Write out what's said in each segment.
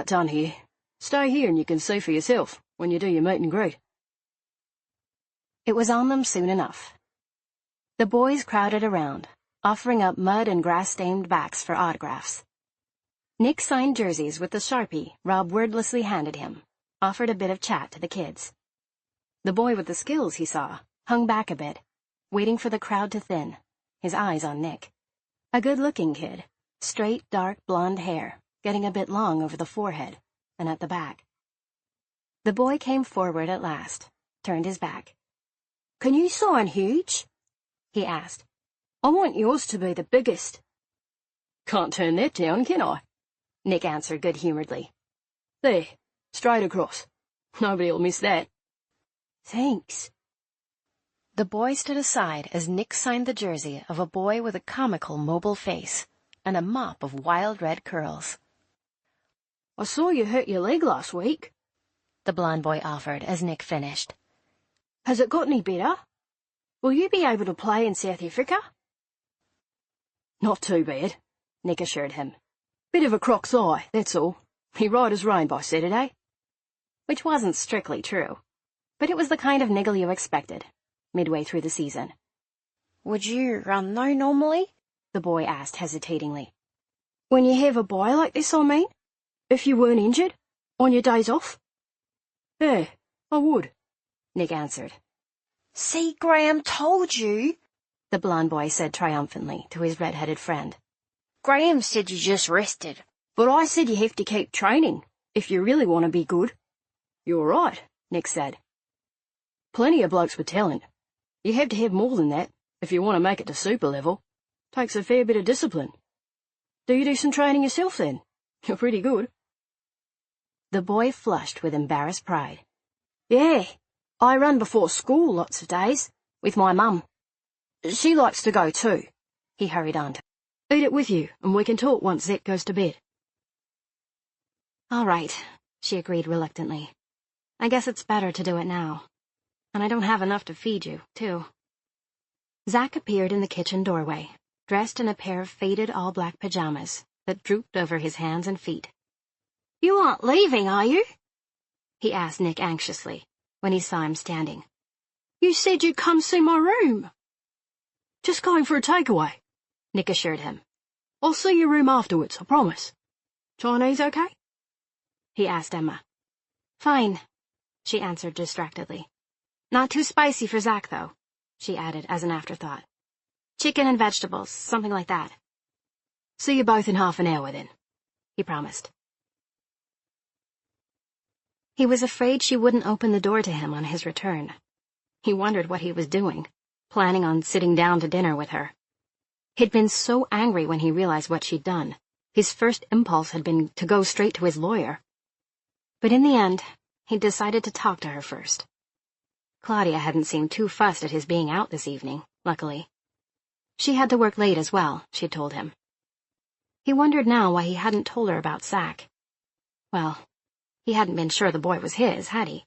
about done here. Stay here and you can see for yourself when you do your meet and greet. It was on them soon enough. The boys crowded around, offering up mud and grass-stained backs for autographs. Nick signed jerseys with the Sharpie Rob wordlessly handed him, offered a bit of chat to the kids. The boy with the skills, he saw, hung back a bit, waiting for the crowd to thin, his eyes on Nick. A good-looking kid, straight, dark, blonde hair, getting a bit long over the forehead and at the back. The boy came forward at last, turned his back. "Can you sign huge?" he asked. "I want yours to be the biggest." "Can't turn that down, can I?" Nick answered good-humoredly. "There, straight across. Nobody'll miss that." "Thanks." The boy stood aside as Nick signed the jersey of a boy with a comical mobile face and a mop of wild red curls. "I saw you hurt your leg last week," the blond boy offered as Nick finished. "Has it got any better? Will you be able to play in South Africa?" "Not too bad," Nick assured him. "Bit of a croc's eye, that's all. Be right as rain by Saturday." Which wasn't strictly true, but it was the kind of niggle you expected, midway through the season. "Would you run though normally?" the boy asked hesitatingly. "When you have a bye like this, I mean? If you weren't injured? On your days off?" "Yeah, I would," Nick answered. "See, Graham told you," the blond boy said triumphantly to his red-headed friend. "Graham said you just rested." "But I said you have to keep training, if you really want to be good." "You're right," Nick said. "Plenty of blokes with talent. You have to have more than that, if you want to make it to super level. Takes a fair bit of discipline. Do you do some training yourself, then? You're pretty good." The boy flushed with embarrassed pride. "Yeah, I run before school lots of days, with my mum. She likes to go too," he hurried on to. "Eat it with you, and we can talk once Zach goes to bed." "All right," she agreed reluctantly. "I guess it's better to do it now. And I don't have enough to feed you, too." Zach appeared in the kitchen doorway, dressed in a pair of faded all-black pajamas that drooped over his hands and feet. "You aren't leaving, are you?" he asked Nick anxiously when he saw him standing. "You said you'd come see my room." "Just going for a takeaway," Nick assured him. "I'll see your room afterwards, I promise. Chinese okay?" he asked Emma. "Fine," she answered distractedly. "Not too spicy for Zach, though," she added as an afterthought. "Chicken and vegetables, something like that." "See you both in half an hour, then," he promised. He was afraid she wouldn't open the door to him on his return. He wondered what he was doing, planning on sitting down to dinner with her. He'd been so angry when he realized what she'd done. His first impulse had been to go straight to his lawyer. But in the end, he'd decided to talk to her first. Claudia hadn't seemed too fussed at his being out this evening, luckily. She had to work late as well, she'd told him. He wondered now why he hadn't told her about Zach. Well, he hadn't been sure the boy was his, had he?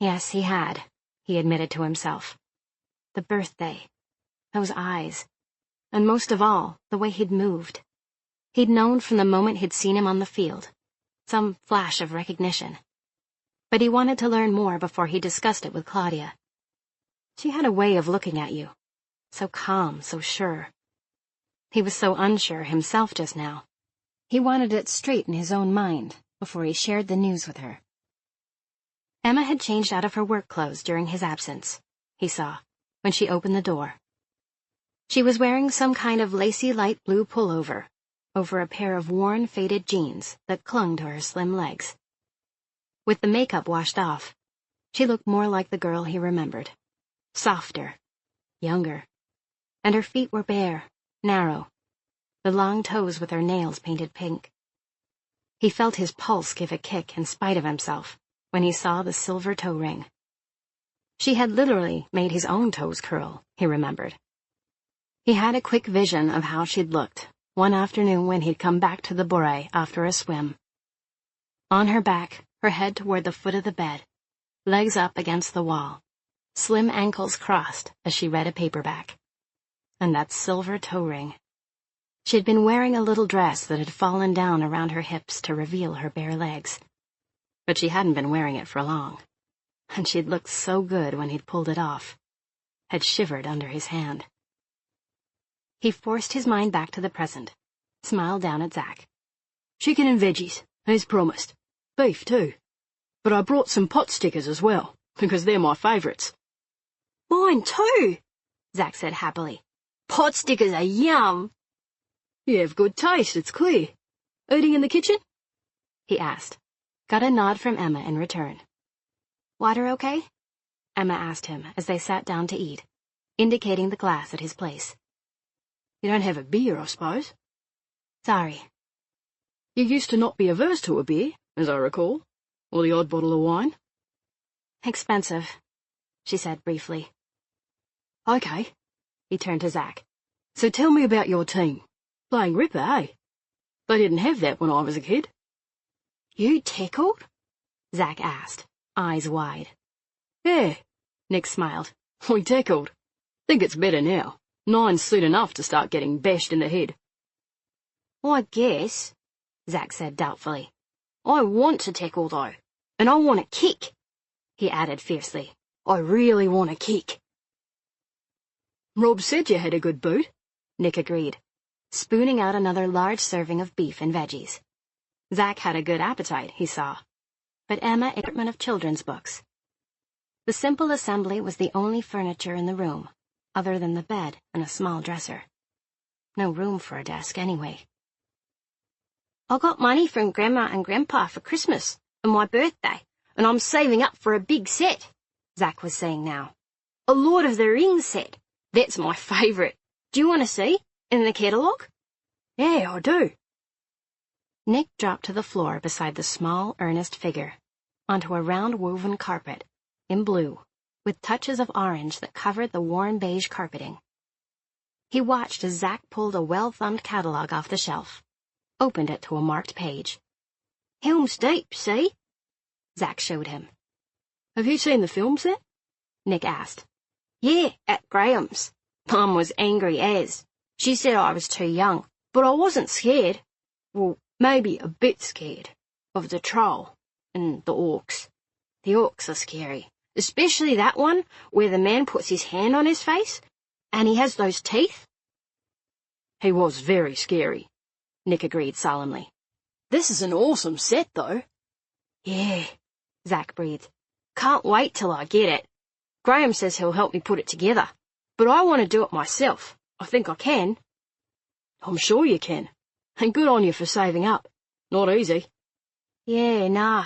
Yes, he had, he admitted to himself. The birthday, those eyes, and most of all, the way he'd moved. He'd known from the moment he'd seen him on the field, some flash of recognition. But he wanted to learn more before he discussed it with Claudia. She had a way of looking at you, so calm, so sure. He was so unsure himself just now. He wanted it straight in his own mind before he shared the news with her. Emma had changed out of her work clothes during his absence, he saw, when she opened the door. She was wearing some kind of lacy light blue pullover over a pair of worn, faded jeans that clung to her slim legs. With the makeup washed off, she looked more like the girl he remembered. Softer, younger, and her feet were bare, narrow, the long toes with their nails painted pink. He felt his pulse give a kick in spite of himself when he saw the silver toe ring. She had literally made his own toes curl, he remembered. He had a quick vision of how she'd looked one afternoon when he'd come back to the Boree after a swim. On her back, her head toward the foot of the bed, legs up against the wall, slim ankles crossed as she read a paperback. And that silver toe ring. She had been wearing a little dress that had fallen down around her hips to reveal her bare legs. But she hadn't been wearing it for long, and she'd looked so good when he'd pulled it off, had shivered under his hand. He forced his mind back to the present, smiled down at Zack. Chicken and veggies, as promised. Beef, too. But I brought some pot stickers as well, because they're my favourites. Mine too, Zack said happily. Pot stickers are yum. You have good taste, it's clear. Eating in the kitchen? He asked. Got a nod from Emma in return. Water okay? Emma asked him as they sat down to eat, indicating the glass at his place. You don't have a beer, I suppose? Sorry. You used to not be averse to a beer, as I recall, or the odd bottle of wine. Expensive, she said briefly. Okay. He turned to Zack. So tell me about your team. Playing Ripper, eh? They didn't have that when I was a kid. You tickled? Zack asked, eyes wide. Yeah, Nick smiled. we tackled. Think it's better now. 9's soon enough to start getting bashed in the head. I guess, Zack said doubtfully. I want to tickle though, and I want to kick, he added fiercely. I really want to kick. Rob said you had a good boot, Nick agreed, spooning out another large serving of beef and veggies. Zack had a good appetite, he saw, but Emma ate of children's books. The simple assembly was the only furniture in the room, other than the bed and a small dresser. No room for a desk, anyway. I got money from Grandma and Grandpa for Christmas and my birthday, and I'm saving up for a big set, Zack was saying now. A Lord of the Rings set. That's my favourite. Do you want to see? In the catalogue? Yeah, I do. Nick dropped to the floor beside the small, earnest figure, onto a round woven carpet, in blue, with touches of orange that covered the worn beige carpeting. He watched as Zack pulled a well-thumbed catalogue off the shelf, opened it to a marked page. Helm's Deep, see? Zack showed him. Have you seen the films then? Nick asked. Yeah, at Graham's. Mum was angry as. She said I was too young, but I wasn't scared. Well, maybe a bit scared of the troll and the orcs. The orcs are scary, especially that one where the man puts his hand on his face and he has those teeth. He was very scary, Nick agreed solemnly. This is an awesome set, though. Yeah, Zack breathed. Can't wait till I get it. Graham says he'll help me put it together, but I want to do it myself. I think I can. I'm sure you can. And good on you for saving up. Not easy. Yeah, nah,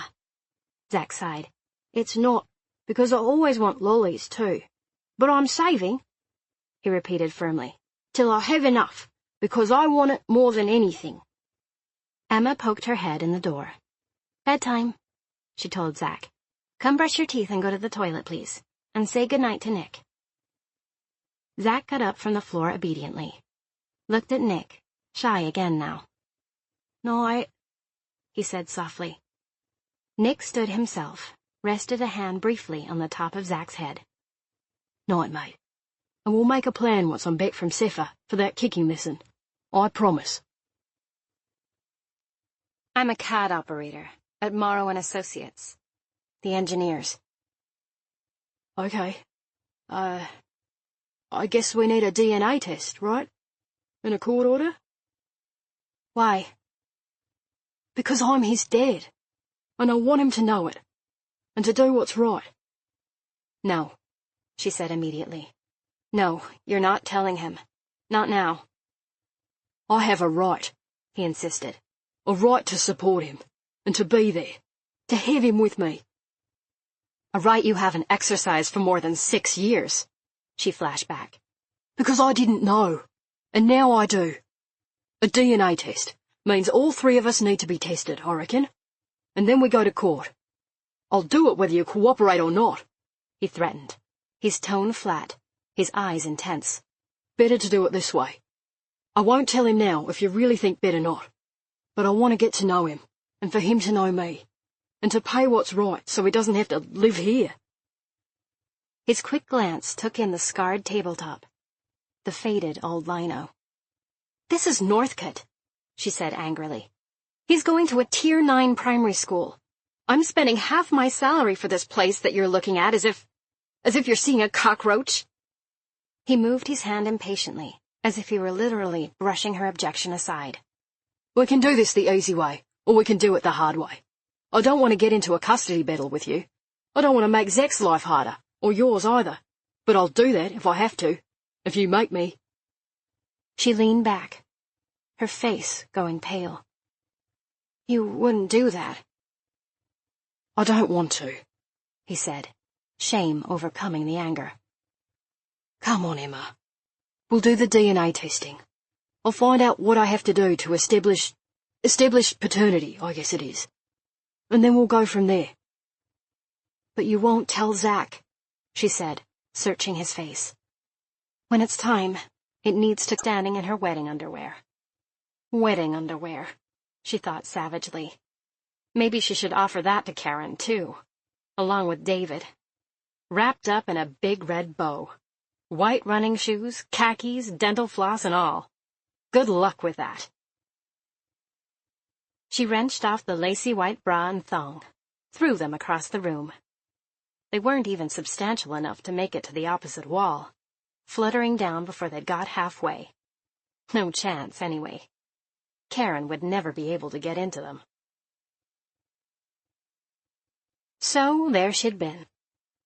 Zack sighed. It's not, because I always want lollies too. But I'm saving, he repeated firmly, till I have enough, because I want it more than anything. Emma poked her head in the door. Bedtime, she told Zack. Come brush your teeth and go to the toilet, please, and say goodnight to Nick. Zack got up from the floor obediently, looked at Nick, shy again now. No, he said softly. Nick stood himself, rested a hand briefly on the top of Zack's head. Night, mate. And we'll make a plan once I'm back from Cepha for that kicking lesson. I promise. I'm a CAD operator at Morrow and Associates, the engineers. Okay. I guess we need a DNA test, right? And a court order? Why? Because I'm his dad, and I want him to know it, and to do what's right. No, she said immediately. No, you're not telling him. Not now. I have a right, he insisted. A right to support him, and to be there, to have him with me. A right you haven't exercised for more than 6 years, she flashed back. Because I didn't know, and now I do. A DNA test means all 3 of us need to be tested, I reckon. And then we go to court. I'll do it whether you cooperate or not, he threatened, his tone flat, his eyes intense. Better to do it this way. I won't tell him now if you really think better not. But I want to get to know him, and for him to know me, and to pay what's right so he doesn't have to live here. His quick glance took in the scarred tabletop, the faded old lino. This is Northcote, she said angrily. He's going to a Tier 9 primary school. I'm spending half my salary for this place that you're looking at as if you're seeing a cockroach. He moved his hand impatiently, as if he were literally brushing her objection aside. We can do this the easy way, or we can do it the hard way. I don't want to get into a custody battle with you. I don't want to make Zach's life harder, or yours either. But I'll do that if I have to, if you make me. She leaned back, her face going pale. You wouldn't do that. I don't want to, he said, shame overcoming the anger. Come on, Emma. We'll do the DNA testing. I'll find out what I have to do to establish paternity, I guess it is. And then we'll go from there. But you won't tell Zach, she said, searching his face. When it's time, it needs to standing in her wedding underwear. Wedding underwear, she thought savagely. Maybe she should offer that to Karen, too, along with David. Wrapped up in a big red bow. White running shoes, khakis, dental floss and all. Good luck with that. She wrenched off the lacy white bra and thong, threw them across the room. They weren't even substantial enough to make it to the opposite wall, fluttering down before they'd got halfway. No chance, anyway. Karen would never be able to get into them. So there she'd been.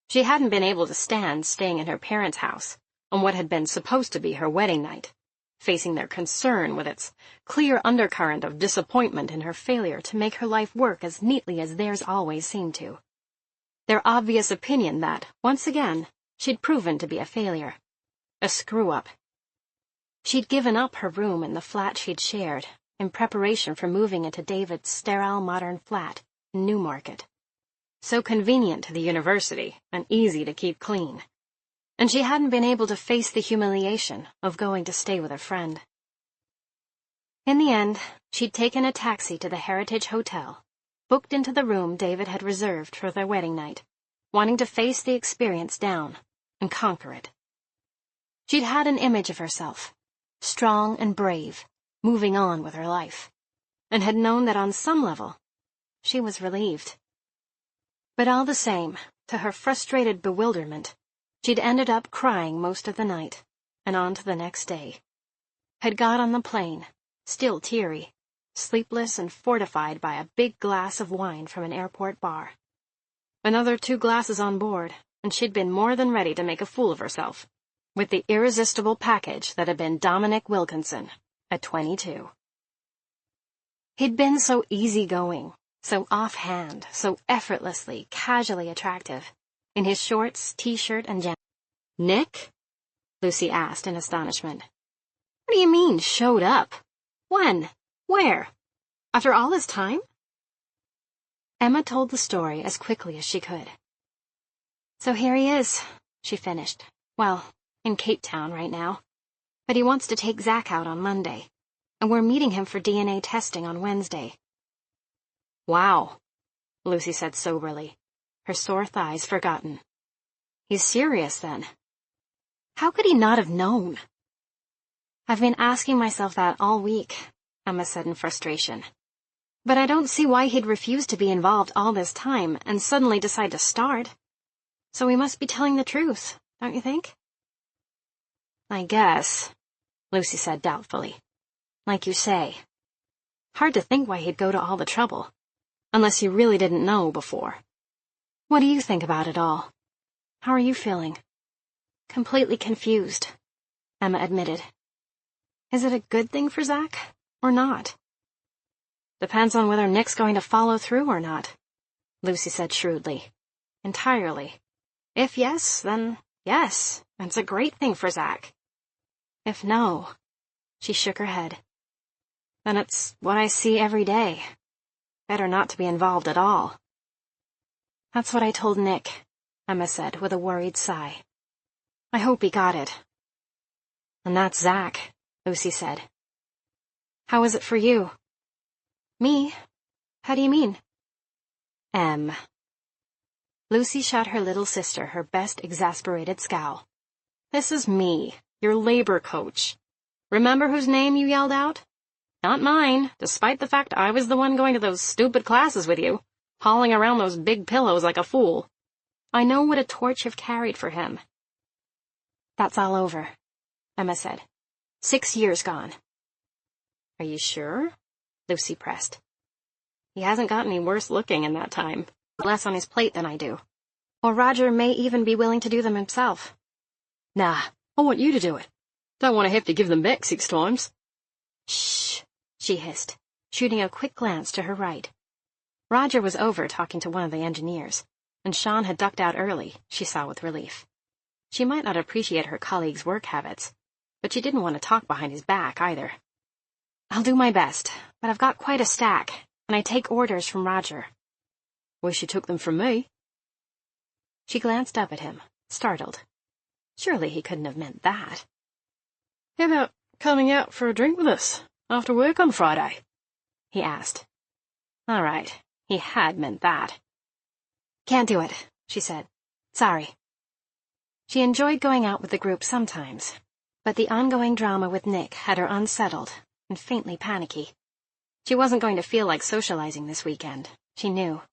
She hadn't been able to stand staying in her parents' house on what had been supposed to be her wedding night, facing their concern with its clear undercurrent of disappointment in her failure to make her life work as neatly as theirs always seemed to. Their obvious opinion that, once again, she'd proven to be a failure, a screw-up. She'd given up her room in the flat she'd shared in preparation for moving into David's sterile modern flat in Newmarket. So convenient to the university and easy to keep clean. And she hadn't been able to face the humiliation of going to stay with a friend. In the end, she'd taken a taxi to the Heritage Hotel, booked into the room David had reserved for their wedding night, wanting to face the experience down and conquer it. She'd had an image of herself, strong and brave, moving on with her life, and had known that on some level, she was relieved. But all the same, to her frustrated bewilderment, she'd ended up crying most of the night, and on to the next day. Had got on the plane, still teary, sleepless and fortified by a big glass of wine from an airport bar. Another 2 glasses on board, and she'd been more than ready to make a fool of herself, with the irresistible package that had been Dominic Wilkinson, at 22. He'd been so easygoing, so offhand, so effortlessly, casually attractive, in his shorts, t-shirt, and jam. Nick? Lucy asked in astonishment. What do you mean, showed up? When? Where? After all this time? Emma told the story as quickly as she could. So here he is, she finished. Well, in Cape Town right now. But he wants to take Zach out on Monday, and we're meeting him for DNA testing on Wednesday. Wow, Lucy said soberly, her sore thighs forgotten. He's serious, then. How could he not have known? I've been asking myself that all week, Emma said in frustration. But I don't see why he'd refuse to be involved all this time and suddenly decide to start. So he must be telling the truth, don't you think? I guess, Lucy said doubtfully. Like you say. Hard to think why he'd go to all the trouble. Unless you really didn't know before. What do you think about it all? How are you feeling? Completely confused, Emma admitted. Is it a good thing for Zach, or not? Depends on whether Nick's going to follow through or not, Lucy said shrewdly. Entirely. If yes, then yes, it's a great thing for Zach. If no, she shook her head. Then it's what I see every day. Better not to be involved at all. That's what I told Nick, Emma said with a worried sigh. I hope he got it. And that's Zach, Lucy said. How is it for you? Me? How do you mean? Lucy shot her little sister her best exasperated scowl. This is me, your labor coach. Remember whose name you yelled out? Not mine, despite the fact I was the one going to those stupid classes with you, hauling around those big pillows like a fool. I know what a torch you've carried for him." "That's all over," Emma said. 6 years gone. "Are you sure?" Lucy pressed. "He hasn't got any worse looking in that time. Less on his plate than I do. Or Roger may even be willing to do them himself." Nah, I want you to do it. Don't want to have to give them back 6 times. "Shh," she hissed, shooting a quick glance to her right. Roger was over talking to one of the engineers, and Sean had ducked out early, she saw with relief. She might not appreciate her colleague's work habits, but she didn't want to talk behind his back either. "I'll do my best, but I've got quite a stack, and I take orders from Roger." "Wish you took them from me." She glanced up at him, startled. Surely he couldn't have meant that. "How about coming out for a drink with us after work on Friday?" he asked. All right, he had meant that. "Can't do it," she said. "Sorry." She enjoyed going out with the group sometimes, but the ongoing drama with Nick had her unsettled and faintly panicky. She wasn't going to feel like socializing this weekend, she knew.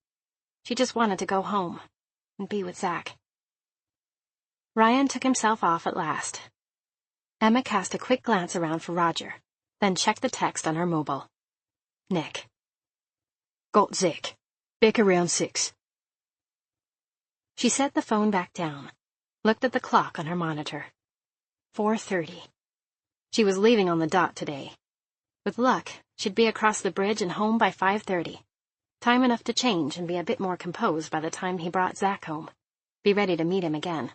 She just wanted to go home and be with Zach. Ryan took himself off at last. Emma cast a quick glance around for Roger, then checked the text on her mobile. Nick. "Got Zach. Back around 6. She set the phone back down, looked at the clock on her monitor. 4:30. She was leaving on the dot today. With luck, she'd be across the bridge and home by 5:30. Time enough to change and be a bit more composed by the time he brought Zach home. Be ready to meet him again.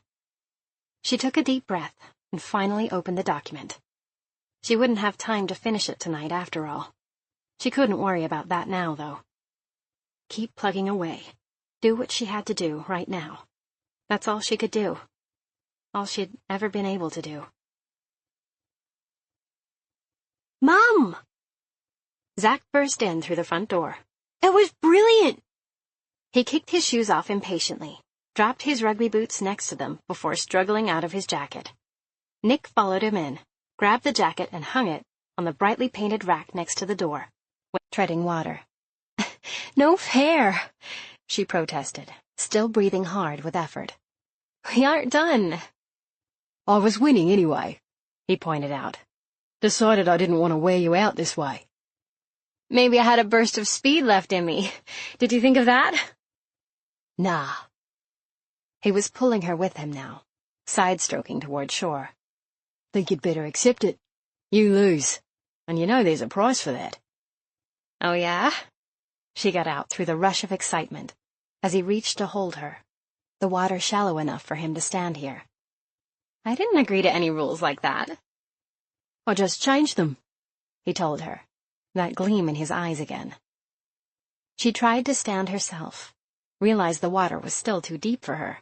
She took a deep breath and finally opened the document. She wouldn't have time to finish it tonight after all. She couldn't worry about that now, though. Keep plugging away. Do what she had to do right now. That's all she could do. All she'd ever been able to do. "Mom!" Zach burst in through the front door. "It was brilliant!" He kicked his shoes off impatiently, dropped his rugby boots next to them before struggling out of his jacket. Nick followed him in, grabbed the jacket and hung it on the brightly painted rack next to the door, treading water. "No fair," she protested, still breathing hard with effort. "We aren't done." "I was winning anyway," he pointed out. "Decided I didn't want to wear you out this way." "Maybe I had a burst of speed left in me. Did you think of that?" "Nah." He was pulling her with him now, side-stroking toward shore. "Think you'd better accept it. You lose, and you know there's a price for that." "Oh, yeah?" She got out through the rush of excitement as he reached to hold her, the water shallow enough for him to stand here. "I didn't agree to any rules like that." "I just changed them," he told her, that gleam in his eyes again. She tried to stand herself, realized the water was still too deep for her,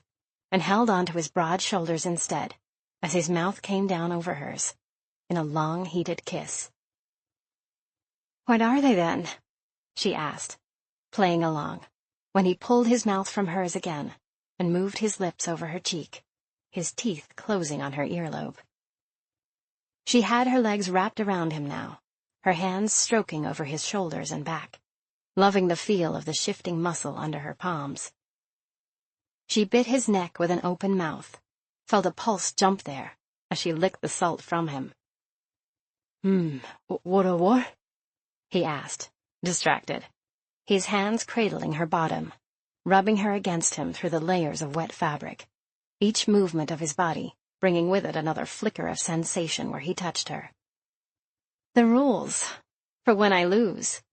and held on to his broad shoulders instead, as his mouth came down over hers, in a long, heated kiss. "What are they, then?" she asked, playing along, when he pulled his mouth from hers again and moved his lips over her cheek, his teeth closing on her earlobe. She had her legs wrapped around him now, her hands stroking over his shoulders and back, loving the feel of the shifting muscle under her palms. She bit his neck with an open mouth, felt a pulse jump there as she licked the salt from him. What? He asked, distracted, his hands cradling her bottom, rubbing her against him through the layers of wet fabric, each movement of his body bringing with it another flicker of sensation where he touched her. "The rules, for when I lose."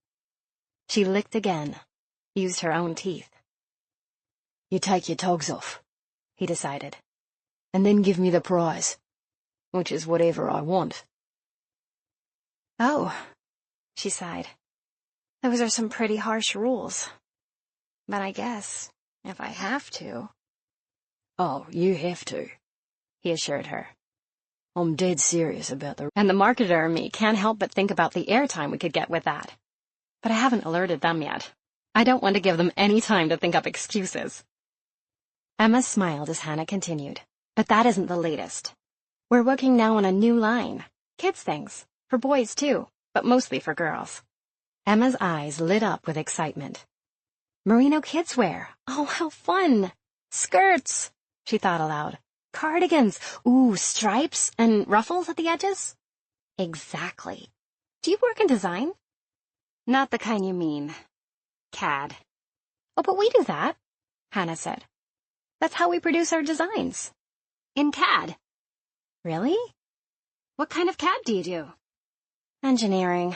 She licked again, used her own teeth. "You take your togs off," he decided, "and then give me the prize, which is whatever I want." "Oh," she sighed. "Those are some pretty harsh rules. But I guess, if I have to—" "Oh, you have to," he assured her. "I'm dead serious about the—" And the marketer in me can't help but think about the airtime we could get with that. But I haven't alerted them yet. I don't want to give them any time to think up excuses. Emma smiled as Hannah continued. "But that isn't the latest. We're working now on a new line. Kids' things. For boys, too, but mostly for girls. Emma's eyes lit up with excitement. Merino kidswear. Oh, how fun! Skirts, she thought aloud. Cardigans. Ooh, stripes and ruffles at the edges? Exactly. Do you work in design? Not the kind you mean. CAD. Oh, but we do that, Hannah said. That's how we produce our designs. In CAD. Really? What kind of CAD do you do? Engineering,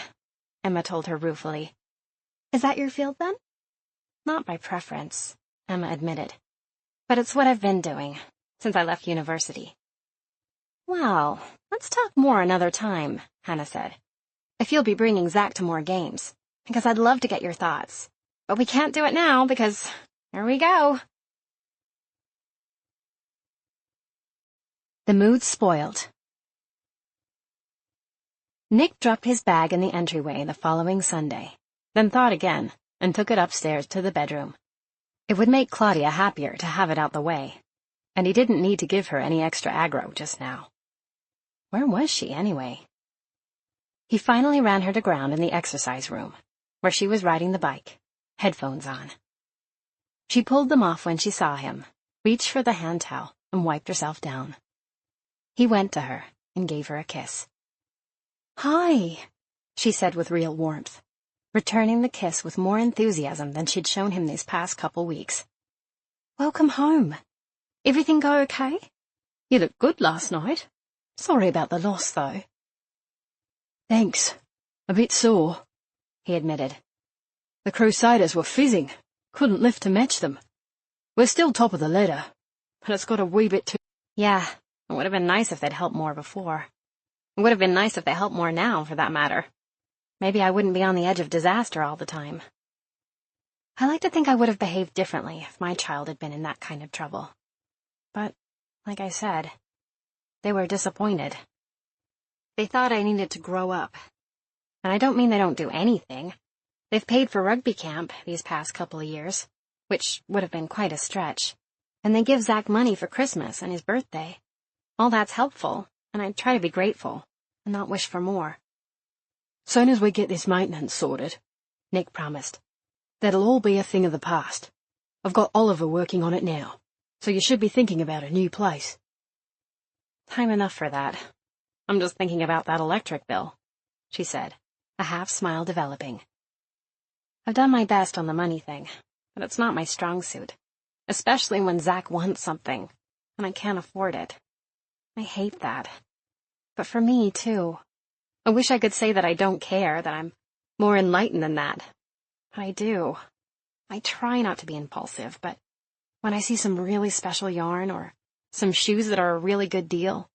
Emma told her ruefully. Is that your field then? Not by preference, Emma admitted. But it's what I've been doing since I left university. Well, let's talk more another time, Hannah said. If you'll be bringing Zach to more games, because I'd love to get your thoughts. But we can't do it now because here we go. The mood spoiled. Nick dropped his bag in the entryway the following Sunday, then thought again and took it upstairs to the bedroom. It would make Claudia happier to have it out the way, and he didn't need to give her any extra aggro just now. Where was she, anyway? He finally ran her to ground in the exercise room, where she was riding the bike, headphones on. She pulled them off when she saw him, reached for the hand towel, and wiped herself down. He went to her and gave her a kiss. "Hi," she said with real warmth, returning the kiss with more enthusiasm than she'd shown him these past couple weeks. "Welcome home. Everything go okay? You looked good last night. Sorry about the loss, though." Thanks. A bit sore, he admitted. The Crusaders were fizzing. Couldn't lift to match them. We're still top of the ladder, but it's got a wee bit too... Yeah, it would have been nice if they'd helped more before. It would have been nice if they helped more now, for that matter. Maybe I wouldn't be on the edge of disaster all the time. I like to think I would have behaved differently if my child had been in that kind of trouble. But, like I said, they were disappointed. They thought I needed to grow up. And I don't mean they don't do anything. They've paid for rugby camp these past couple of years, which would have been quite a stretch. And they give Zach money for Christmas and his birthday. All that's helpful, and I try to be grateful and not wish for more. Soon as we get this maintenance sorted, Nick promised, that'll all be a thing of the past. I've got Oliver working on it now, so you should be thinking about a new place. Time enough for that. I'm just thinking about that electric bill, she said, a half-smile developing. I've done my best on the money thing, but it's not my strong suit, especially when Zach wants something, and I can't afford it. I hate that. But for me, too. I wish I could say that I don't care, that I'm more enlightened than that. But I do. I try not to be impulsive, but when I see some really special yarn or some shoes that are a really good deal,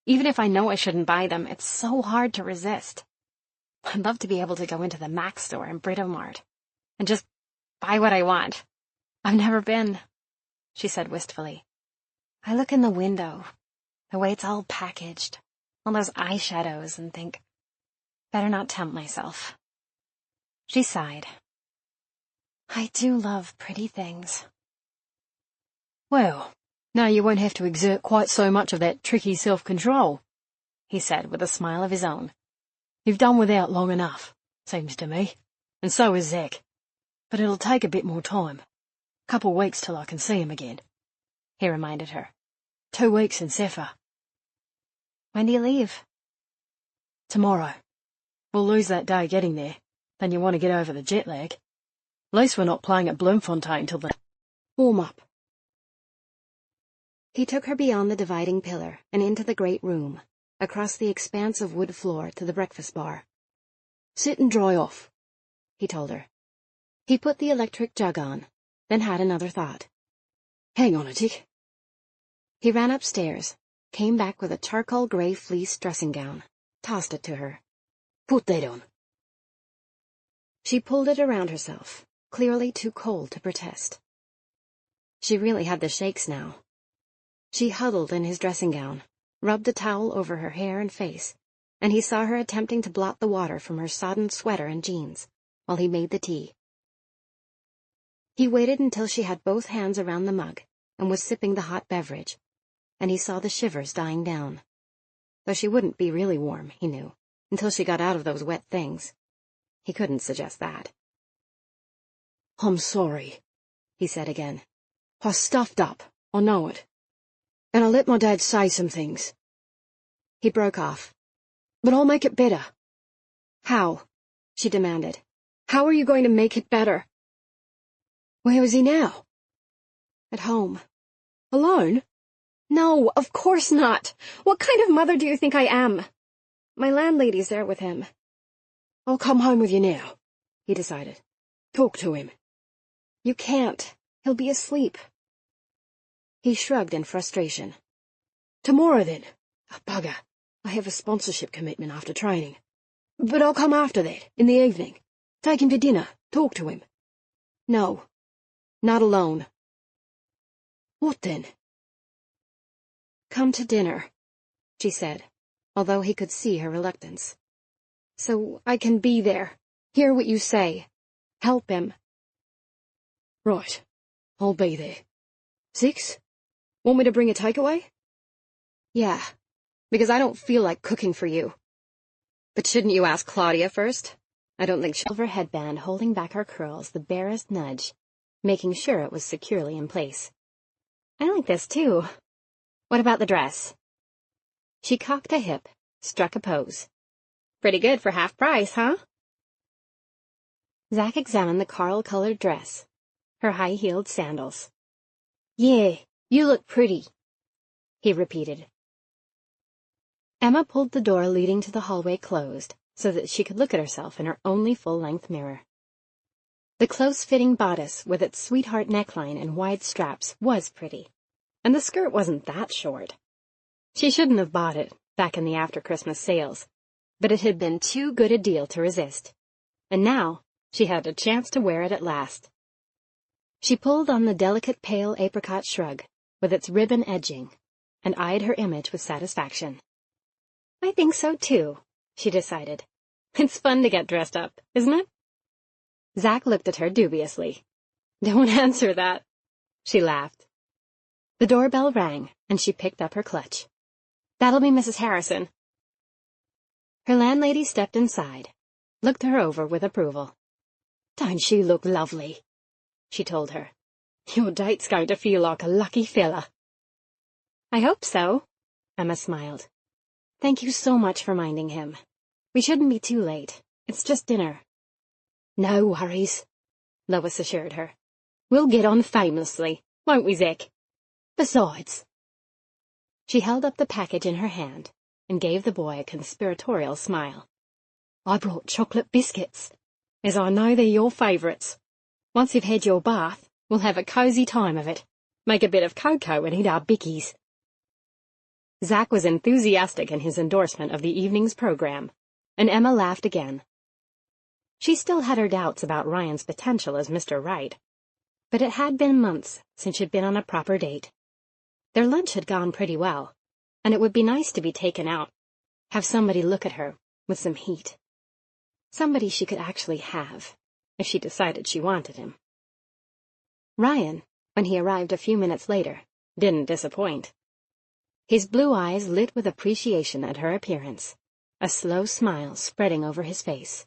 even if I know I shouldn't buy them, it's so hard to resist. I'd love to be able to go into the Mac store in Britomart and just buy what I want. I've never been, she said wistfully. I look in the window, the way it's all packaged, all those eyeshadows, and think, better not tempt myself. She sighed. I do love pretty things. Well, now you won't have to exert quite so much of that tricky self-control, he said with a smile of his own. You've done without long enough, seems to me, and so has Zach. But it'll take a bit more time. Couple weeks till I can see him again, he reminded her. 2 weeks in Sefa. When do you leave? Tomorrow. We'll lose that day getting there, then you want to get over the jet lag. At least we're not playing at Bloemfontein till the warm-up. He took her beyond the dividing pillar and into the great room, across the expanse of wood floor to the breakfast bar. Sit and dry off, he told her. He put the electric jug on, then had another thought. Hang on a tick. He ran upstairs, came back with a charcoal grey fleece dressing gown, tossed it to her. Put that on. She pulled it around herself, clearly too cold to protest. She really had the shakes now. She huddled in his dressing gown, rubbed a towel over her hair and face, and he saw her attempting to blot the water from her sodden sweater and jeans, while he made the tea. He waited until she had both hands around the mug and was sipping the hot beverage, and he saw the shivers dying down. Though she wouldn't be really warm, he knew, until she got out of those wet things. He couldn't suggest that. I'm sorry, he said again. I stuffed up, I know it. And I let my dad say some things. He broke off. But I'll make it better. How? She demanded. How are you going to make it better? Where is he now? At home. Alone? No, of course not. What kind of mother do you think I am? My landlady's there with him. I'll come home with you now, he decided. Talk to him. You can't. He'll be asleep. He shrugged in frustration. Tomorrow then. Oh, bugger. I have a sponsorship commitment after training. But I'll come after that, in the evening. Take him to dinner. Talk to him. No. Not alone. What then? Come to dinner, she said, although he could see her reluctance. So I can be there, hear what you say, help him. Right. I'll be there. 6? Want me to bring a takeaway? Yeah, because I don't feel like cooking for you. But shouldn't you ask Claudia first? I don't think silver headband holding back her curls the barest nudge, making sure it was securely in place. I like this, too. What about the dress? She cocked a hip, struck a pose. Pretty good for half price, huh? Zack examined the coral-colored dress, her high-heeled sandals. Yeah, you look pretty, he repeated. Emma pulled the door leading to the hallway closed so that she could look at herself in her only full-length mirror. The close-fitting bodice with its sweetheart neckline and wide straps was pretty, and the skirt wasn't that short. She shouldn't have bought it back in the after-Christmas sales, but it had been too good a deal to resist, and now she had a chance to wear it at last. She pulled on the delicate pale apricot shrug with its ribbon edging and eyed her image with satisfaction. I think so, too, she decided. It's fun to get dressed up, isn't it? Zack looked at her dubiously. Don't answer that, she laughed. The doorbell rang, and she picked up her clutch. That'll be Mrs. Harrison. Her landlady stepped inside, looked her over with approval. Don't she look lovely? She told her. Your date's going to feel like a lucky fella. I hope so, Emma smiled. Thank you so much for minding him. We shouldn't be too late. It's just dinner. No worries, Lois assured her. We'll get on famously, won't we, Zack? Besides... She held up the package in her hand and gave the boy a conspiratorial smile. I brought chocolate biscuits, as I know they're your favourites. Once you've had your bath, we'll have a cosy time of it, make a bit of cocoa and eat our bickies. Zack was enthusiastic in his endorsement of the evening's program, and Emma laughed again. She still had her doubts about Ryan's potential as Mr. Right, but it had been months since she'd been on a proper date. Their lunch had gone pretty well, and it would be nice to be taken out, have somebody look at her with some heat. Somebody she could actually have, if she decided she wanted him. Ryan, when he arrived a few minutes later, didn't disappoint. His blue eyes lit with appreciation at her appearance, a slow smile spreading over his face.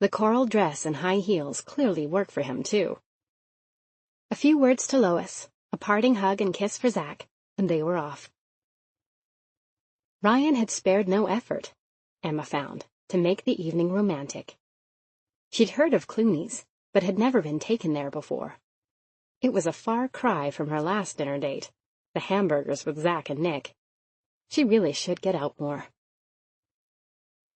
The coral dress and high heels clearly worked for him, too. A few words to Lois, a parting hug and kiss for Zack, and they were off. Ryan had spared no effort, Emma found, to make the evening romantic. She'd heard of Clooney's, but had never been taken there before. It was a far cry from her last dinner date, the hamburgers with Zack and Nick. She really should get out more.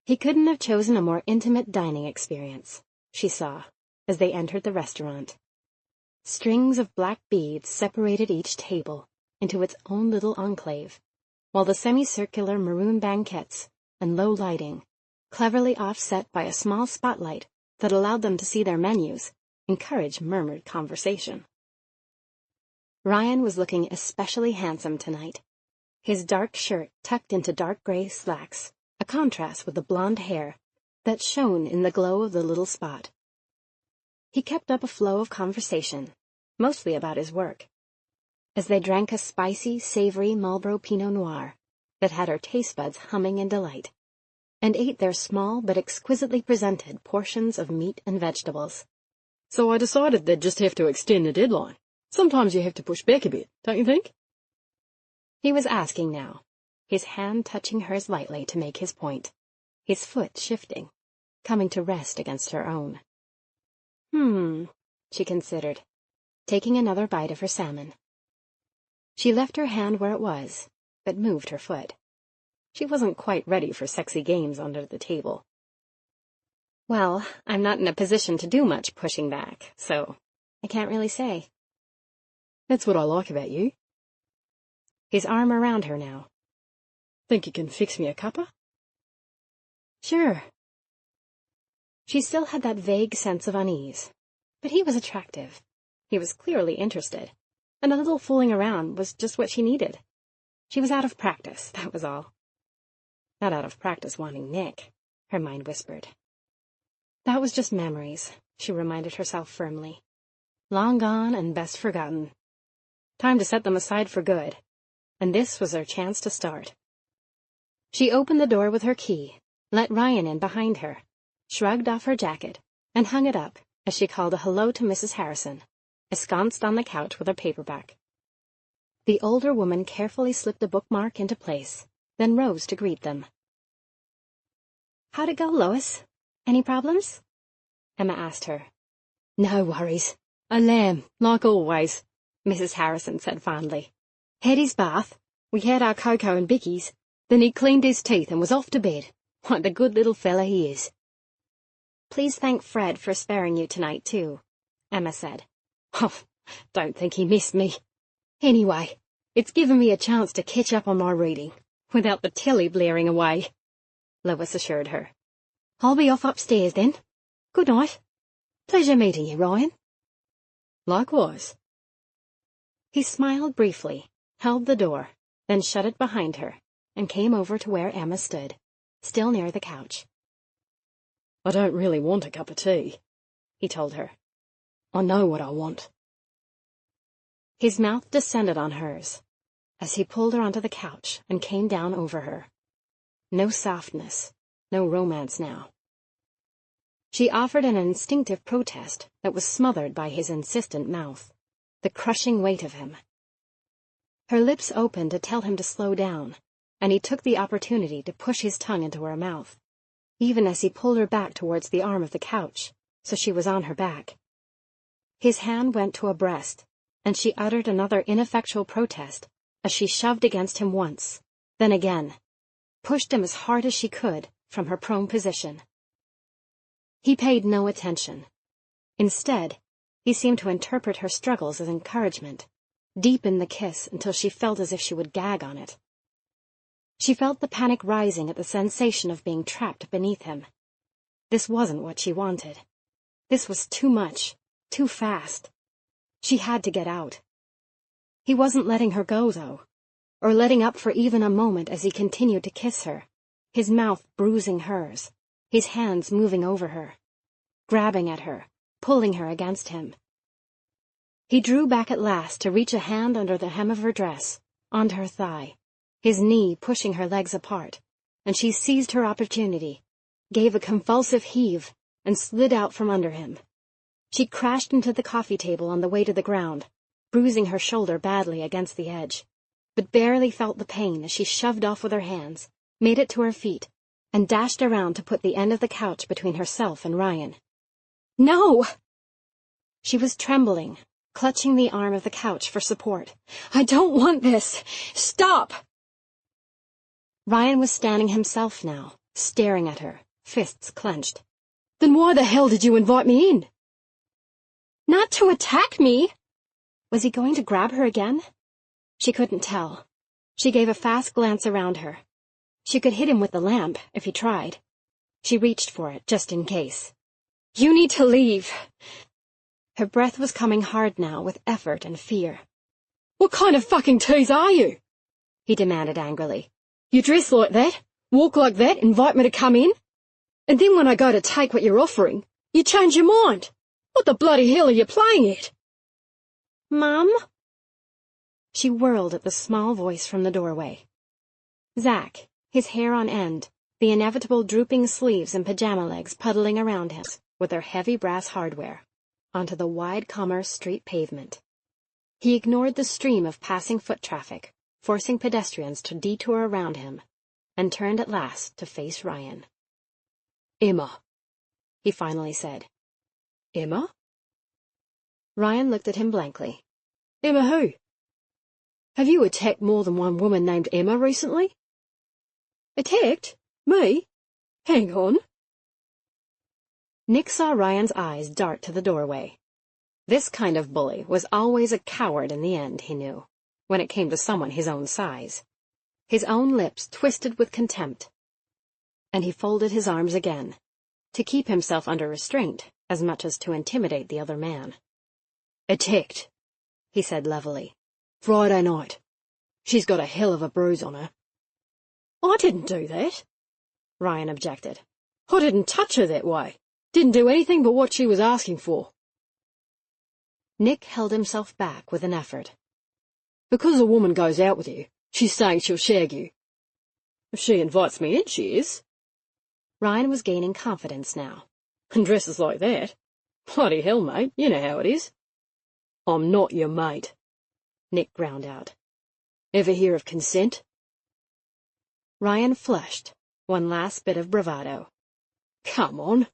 He couldn't have chosen a more intimate dining experience, she saw, as they entered the restaurant. Strings of black beads separated each table into its own little enclave, while the semicircular maroon banquettes and low lighting, cleverly offset by a small spotlight that allowed them to see their menus, encouraged murmured conversation. Ryan was looking especially handsome tonight, his dark shirt tucked into dark gray slacks, a contrast with the blonde hair that shone in the glow of the little spot. He kept up a flow of conversation, mostly about his work, as they drank a spicy, savory Marlborough Pinot Noir that had her taste buds humming in delight, and ate their small but exquisitely presented portions of meat and vegetables. So I decided they'd just have to extend the deadline. Sometimes you have to push back a bit, don't you think? He was asking now, his hand touching hers lightly to make his point, his foot shifting, coming to rest against her own. She considered, taking another bite of her salmon. She left her hand where it was, but moved her foot. She wasn't quite ready for sexy games under the table. Well, I'm not in a position to do much pushing back, so I can't really say. That's what I like about you. His arm around her now. Think you can fix me a cuppa? Sure. She still had that vague sense of unease, but he was attractive. He was clearly interested, and a little fooling around was just what she needed. She was out of practice, that was all. Not out of practice wanting Nick, her mind whispered. That was just memories, she reminded herself firmly. Long gone and best forgotten. Time to set them aside for good, and this was her chance to start. She opened the door with her key, let Ryan in behind her, shrugged off her jacket, and hung it up as she called a hello to Mrs. Harrison, ensconced on the couch with her paperback. The older woman carefully slipped a bookmark into place, then rose to greet them. How'd it go, Lois? Any problems? Emma asked her. No worries. A lamb, like always, Mrs. Harrison said fondly. Had his bath, we had our cocoa and bickies, then he cleaned his teeth and was off to bed, like the good little fella he is. Please thank Fred for sparing you tonight, too, Emma said. Oh, don't think he missed me. Anyway, it's given me a chance to catch up on my reading, without the telly blaring away, Lois assured her. I'll be off upstairs then. Good night. Pleasure meeting you, Ryan. Likewise. He smiled briefly, held the door, then shut it behind her, and came over to where Emma stood, still near the couch. I don't really want a cup of tea, he told her. I know what I want. His mouth descended on hers, as he pulled her onto the couch and came down over her. No softness, no romance now. She offered an instinctive protest that was smothered by his insistent mouth, the crushing weight of him. Her lips opened to tell him to slow down, and he took the opportunity to push his tongue into her mouth, even as he pulled her back towards the arm of the couch, so she was on her back. His hand went to her breast, and she uttered another ineffectual protest as she shoved against him once, then again, pushed him as hard as she could from her prone position. He paid no attention. Instead, he seemed to interpret her struggles as encouragement, deepened the kiss until she felt as if she would gag on it. She felt the panic rising at the sensation of being trapped beneath him. This wasn't what she wanted. This was too much, too fast. She had to get out. He wasn't letting her go, though, or letting up for even a moment as he continued to kiss her, his mouth bruising hers, his hands moving over her, grabbing at her, pulling her against him. He drew back at last to reach a hand under the hem of her dress, onto her thigh, his knee pushing her legs apart, and she seized her opportunity, gave a convulsive heave, and slid out from under him. She crashed into the coffee table on the way to the ground, bruising her shoulder badly against the edge, but barely felt the pain as she shoved off with her hands, made it to her feet, and dashed around to put the end of the couch between herself and Ryan. No! She was trembling, clutching the arm of the couch for support. I don't want this! Stop! Ryan was standing himself now, staring at her, fists clenched. Then why the hell did you invite me in? Not to attack me! Was he going to grab her again? She couldn't tell. She gave a fast glance around her. She could hit him with the lamp, if he tried. She reached for it, just in case. You need to leave. Her breath was coming hard now, with effort and fear. What kind of fucking tease are you? He demanded angrily. You dress like that, walk like that, invite me to come in? And then when I go to take what you're offering, you change your mind. What the bloody hell are you playing at? Mom? She whirled at the small voice from the doorway. Zach, his hair on end, the inevitable drooping sleeves and pajama legs puddling around him with their heavy brass hardware, onto the wide Commerce Street pavement. He ignored the stream of passing foot traffic, forcing pedestrians to detour around him, and turned at last to face Ryan. "Emma," he finally said. "Emma?" Ryan looked at him blankly. "Emma who? Have you attacked more than one woman named Emma recently?" "Attacked? Me? Hang on." Nick saw Ryan's eyes dart to the doorway. This kind of bully was always a coward in the end, he knew, when it came to someone his own size. His own lips twisted with contempt. And he folded his arms again, to keep himself under restraint as much as to intimidate the other man. "Attacked," he said levelly. "Friday night. She's got a hell of a bruise on her." "I didn't do that," Ryan objected. "I didn't touch her that way. Didn't do anything but what she was asking for." Nick held himself back with an effort. "Because a woman goes out with you, she's saying she'll shag you. If she invites me in, she is." Ryan was gaining confidence now. "And dresses like that. Bloody hell, mate, you know how it is." "I'm not your mate," Nick ground out. "Ever hear of consent?" Ryan flushed, one last bit of bravado. "Come on.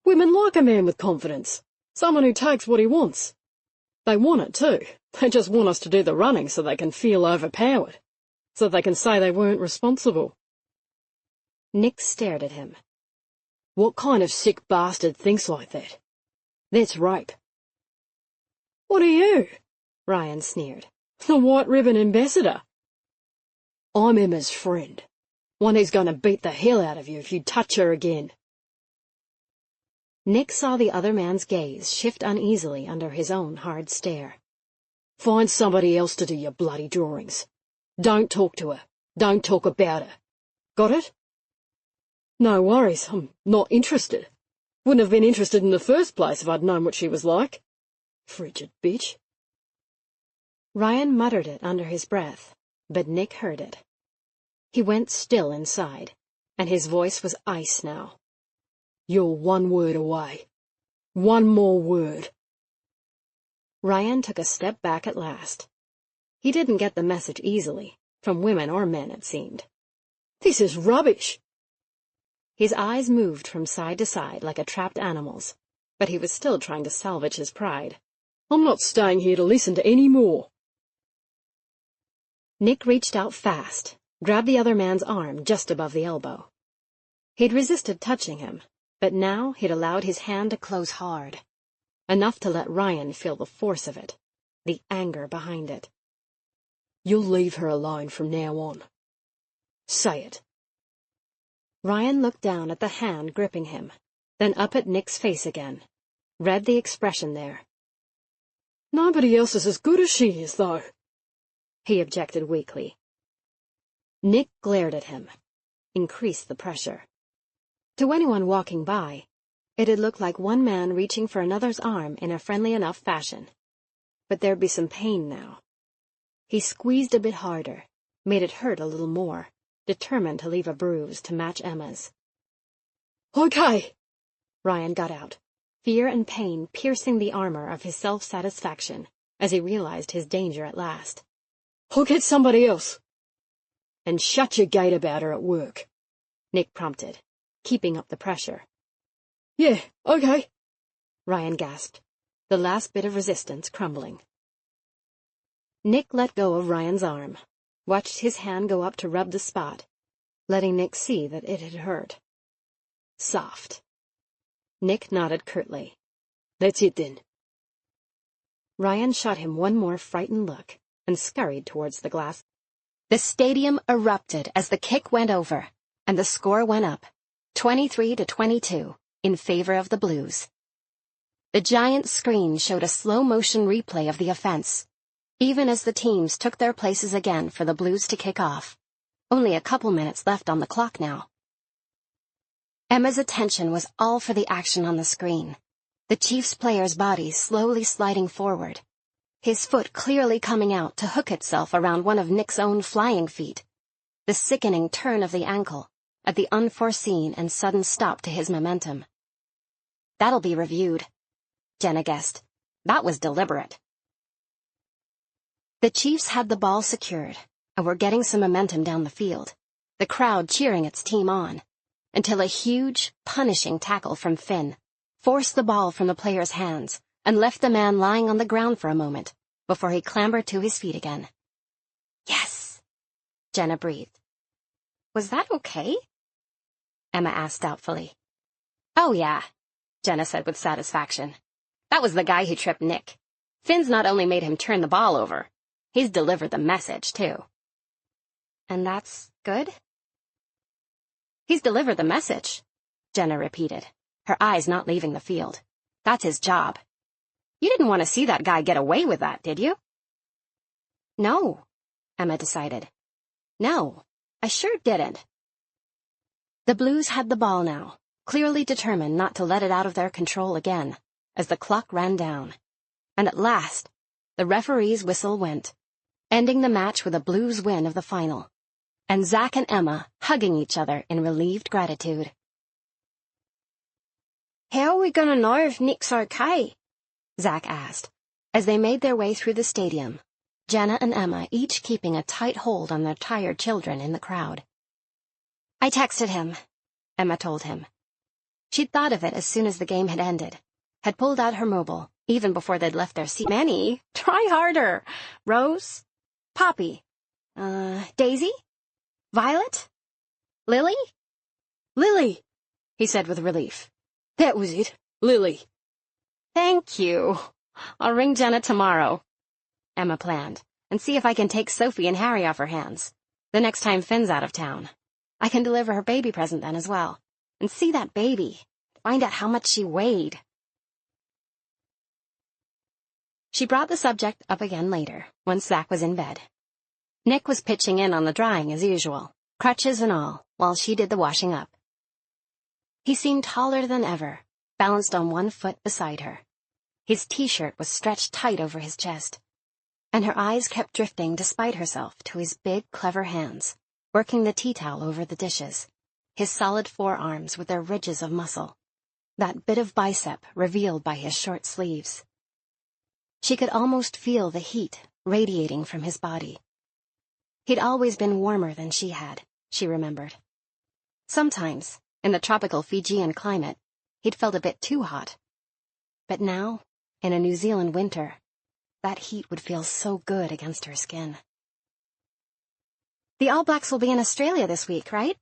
Women like a man with confidence. Someone who takes what he wants. They want it, too. They just want us to do the running so they can feel overpowered. So they can say they weren't responsible." Nick stared at him. "What kind of sick bastard thinks like that? That's rape." "What are you?" Ryan sneered. "The White Ribbon Ambassador." "I'm Emma's friend. One who's going to beat the hell out of you if you touch her again." Nick saw the other man's gaze shift uneasily under his own hard stare. "Find somebody else to do your bloody drawings. Don't talk to her. Don't talk about her. Got it?" "No worries, I'm not interested. Wouldn't have been interested in the first place if I'd known what she was like. Frigid bitch." Ryan muttered it under his breath, but Nick heard it. He went still inside, and his voice was ice now. "You're one word away. One more word." Ryan took a step back at last. He didn't get the message easily, from women or men, it seemed. "This is rubbish." His eyes moved from side to side like a trapped animal's, but he was still trying to salvage his pride. "I'm not staying here to listen to any more." Nick reached out fast, grabbed the other man's arm just above the elbow. He'd resisted touching him, but now he'd allowed his hand to close hard, enough to let Ryan feel the force of it, the anger behind it. "You'll leave her alone from now on. Say it." Ryan looked down at the hand gripping him, then up at Nick's face again, read the expression there. "Nobody else is as good as she is, though," he objected weakly. Nick glared at him, increased the pressure. To anyone walking by, it had looked like one man reaching for another's arm in a friendly enough fashion. But there'd be some pain now. He squeezed a bit harder, made it hurt a little more, determined to leave a bruise to match Emma's. "Okay," Ryan got out, fear and pain piercing the armor of his self-satisfaction as he realized his danger at last. "I'll get somebody else." "And shut your gate about her at work," Nick prompted, keeping up the pressure. "Yeah, okay," Ryan gasped, the last bit of resistance crumbling. Nick let go of Ryan's arm, watched his hand go up to rub the spot, letting Nick see that it had hurt. Soft. Nick nodded curtly. "That's it then." Ryan shot him one more frightened look and scurried towards the glass. The stadium erupted as the kick went over, and the score went up, 23-22, in favor of the Blues. The giant screen showed a slow-motion replay of the offense, even as the teams took their places again for the Blues to kick off. Only a couple minutes left on the clock now. Emma's attention was all for the action on the screen, the Chiefs player's body slowly sliding forward, his foot clearly coming out to hook itself around one of Nick's own flying feet, the sickening turn of the ankle, at the unforeseen and sudden stop to his momentum. That'll be reviewed, Jenna guessed. That was deliberate. The Chiefs had the ball secured and were getting some momentum down the field, the crowd cheering its team on, until a huge, punishing tackle from Finn forced the ball from the player's hands and left the man lying on the ground for a moment before he clambered to his feet again. Yes, Jenna breathed. Was that okay? Emma asked doubtfully. Oh yeah, Jenna said with satisfaction. That was the guy who tripped Nick. Finn's not only made him turn the ball over, he's delivered the message, too. And that's good? He's delivered the message, Jenna repeated, her eyes not leaving the field. That's his job. You didn't want to see that guy get away with that, did you? No, Emma decided. No, I sure didn't. The Blues had the ball now, clearly determined not to let it out of their control again, as the clock ran down. And at last, the referee's whistle went, ending the match with a Blues win of the final, and Zach and Emma hugging each other in relieved gratitude. How are we going to know if Nick's okay? Zach asked, as they made their way through the stadium, Jenna and Emma each keeping a tight hold on their tired children in the crowd. I texted him, Emma told him. She'd thought of it as soon as the game had ended, had pulled out her mobile, even before they'd left their seat. Many, try harder. Rose? Poppy? Daisy? Violet? Lily? Lily, he said with relief. That was it, Lily. Thank you. I'll ring Jenna tomorrow, Emma planned, and see if I can take Sophie and Harry off her hands. The next time Finn's out of town. I can deliver her baby present then as well, and see that baby, find out how much she weighed. She brought the subject up again later, once Zach was in bed. Nick was pitching in on the drying as usual, crutches and all, while she did the washing up. He seemed taller than ever, balanced on one foot beside her. His t-shirt was stretched tight over his chest, and her eyes kept drifting despite herself to his big, clever hands, working the tea towel over the dishes, his solid forearms with their ridges of muscle, that bit of bicep revealed by his short sleeves. She could almost feel the heat radiating from his body. He'd always been warmer than she had, she remembered. Sometimes, in the tropical Fijian climate, he'd felt a bit too hot. But now, in a New Zealand winter, that heat would feel so good against her skin. The All Blacks will be in Australia this week, right?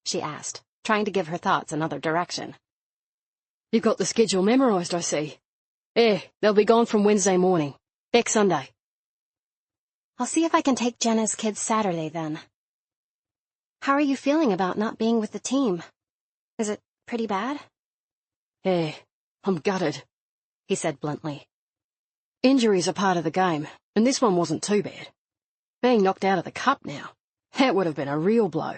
She asked, trying to give her thoughts another direction. You've got the schedule memorized, I see. They'll be gone from Wednesday morning. Back Sunday. I'll see if I can take Jenna's kids Saturday then. How are you feeling about not being with the team? Is it pretty bad? I'm gutted, he said bluntly. Injuries are part of the game, and this one wasn't too bad. Being knocked out of the cup now, that would have been a real blow.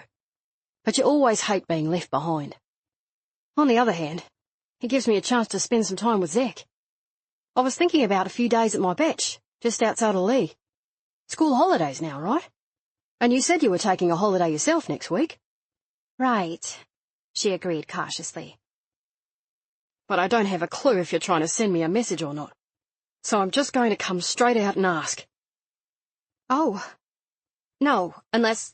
But you always hate being left behind. On the other hand, it gives me a chance to spend some time with Zach. I was thinking about a few days at my batch, just outside of Lee. School holidays now, right? And you said you were taking a holiday yourself next week. Right, she agreed cautiously. But I don't have a clue if you're trying to send me a message or not. So I'm just going to come straight out and ask. Oh. No, unless...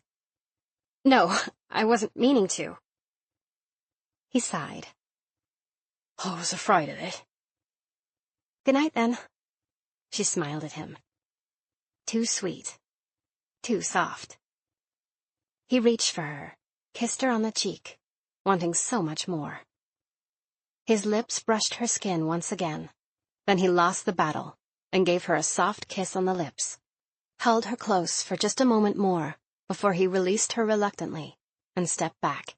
No, I wasn't meaning to. He sighed. I was afraid of that. Good night, then. She smiled at him. Too sweet. Too soft. He reached for her, kissed her on the cheek, wanting so much more. His lips brushed her skin once again. Then he lost the battle and gave her a soft kiss on the lips, held her close for just a moment more before he released her reluctantly and stepped back.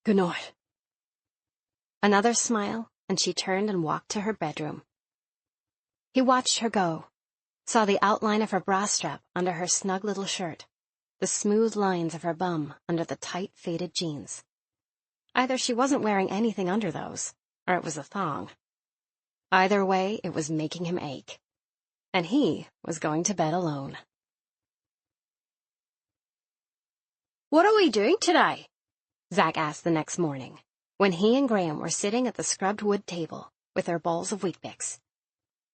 Good night. Another smile, and she turned and walked to her bedroom. He watched her go, saw the outline of her bra strap under her snug little shirt, the smooth lines of her bum under the tight, faded jeans. Either she wasn't wearing anything under those, or it was a thong. Either way, it was making him ache. And he was going to bed alone. What are we doing today? Zack asked the next morning, when he and Graham were sitting at the scrubbed wood table with their bowls of Weet-Bix.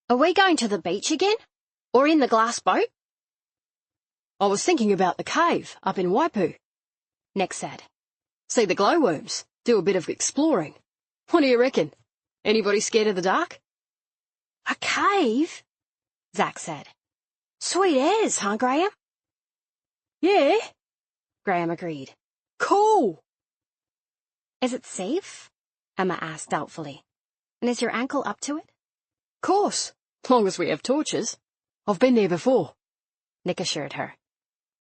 Are we going to the beach again? Or in the glass boat? I was thinking about the cave up in Waipu, Nick said. see the glowworms, do a bit of exploring. What do you reckon? Anybody scared of the dark? A cave? Zack said. Sweet as, huh, Graham? Yeah, Graham agreed. cool. Is it safe? Emma asked doubtfully. And is your ankle up to it? Course, long as we have torches. I've been there before, Nick assured her.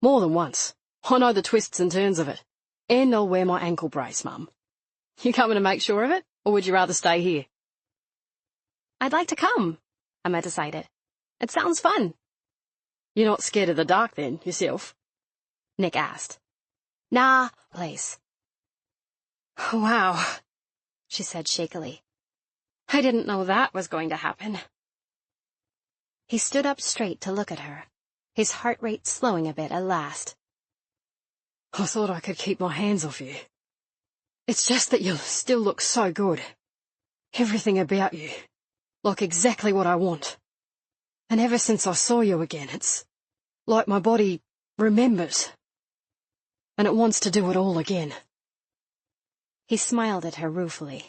more than once. I know the twists and turns of it. And I'll wear my ankle brace, Mum. You coming to make sure of it, or would you rather stay here? I'd like to come, Emma decided. It sounds fun. You're not scared of the dark then, yourself? Nick asked. Nah, Place. wow, She said shakily. I didn't know that was going to happen. He stood up straight to look at her, his heart rate slowing a bit at last. I thought I could keep my hands off you. It's just that you still look so good. Everything about you. Like exactly what I want. And ever since I saw you again, it's like my body remembers. And it wants to do it all again. He smiled at her ruefully.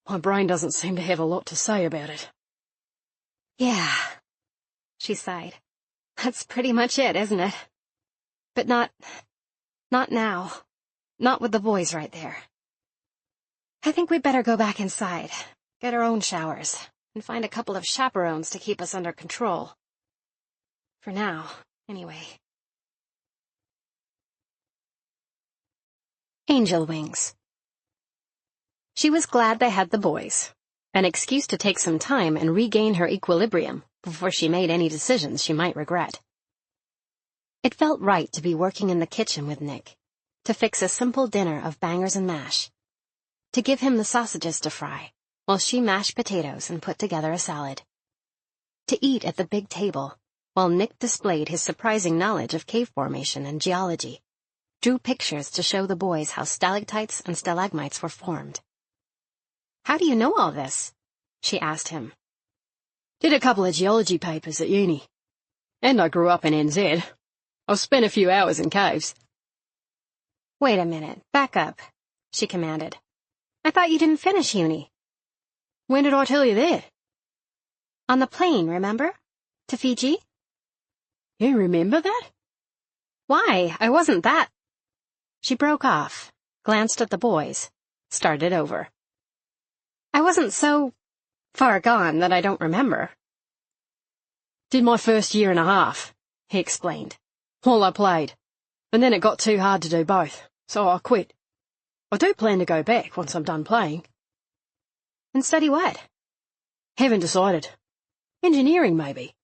My brain doesn't seem to have a lot to say about it. Yeah, she sighed. That's pretty much it, isn't it? But not now. Not with the boys right there. I think we'd better go back inside, get our own showers, and find a couple of chaperones to keep us under control. For now, anyway. Angel Wings. She was glad they had the boys, an excuse to take some time and regain her equilibrium before she made any decisions she might regret. It felt right to be working in the kitchen with Nick, to fix a simple dinner of bangers and mash, to give him the sausages to fry, while she mashed potatoes and put together a salad, to eat at the big table, while Nick displayed his surprising knowledge of cave formation and geology, drew pictures to show the boys how stalactites and stalagmites were formed. How do you know all this? She asked him. Did a couple of geology papers at uni. And I grew up in NZ. I've spent a few hours in caves. Wait a minute, back up, she commanded. I thought you didn't finish uni. When did I tell you that? On the plane, remember? To Fiji? You remember that? Why, I wasn't that. She broke off, glanced at the boys, started over. I wasn't so far gone that I don't remember. Did my first year and a half, he explained, while I played. And then it got too hard to do both, so I quit. I do plan to go back once I'm done playing. And study what? Haven't decided. Engineering, maybe.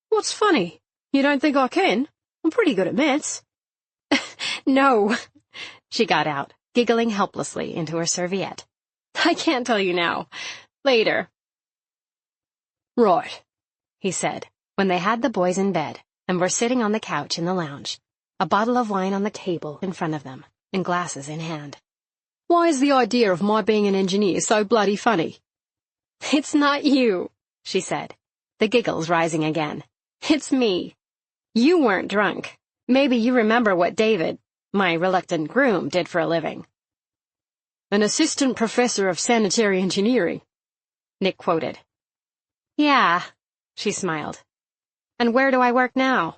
What's funny? You don't think I can? I'm pretty good at maths. No, she got out, giggling helplessly into her serviette. I can't tell you now. Later. Right, he said, when they had the boys in bed and were sitting on the couch in the lounge, a bottle of wine on the table in front of them, and glasses in hand. Why is the idea of my being an engineer so bloody funny? It's not you, she said, the giggles rising again. It's me. You weren't drunk. Maybe you remember what David, my reluctant groom, did for a living. An assistant professor of sanitary engineering, Nick quoted. Yeah, she smiled. And where do I work now?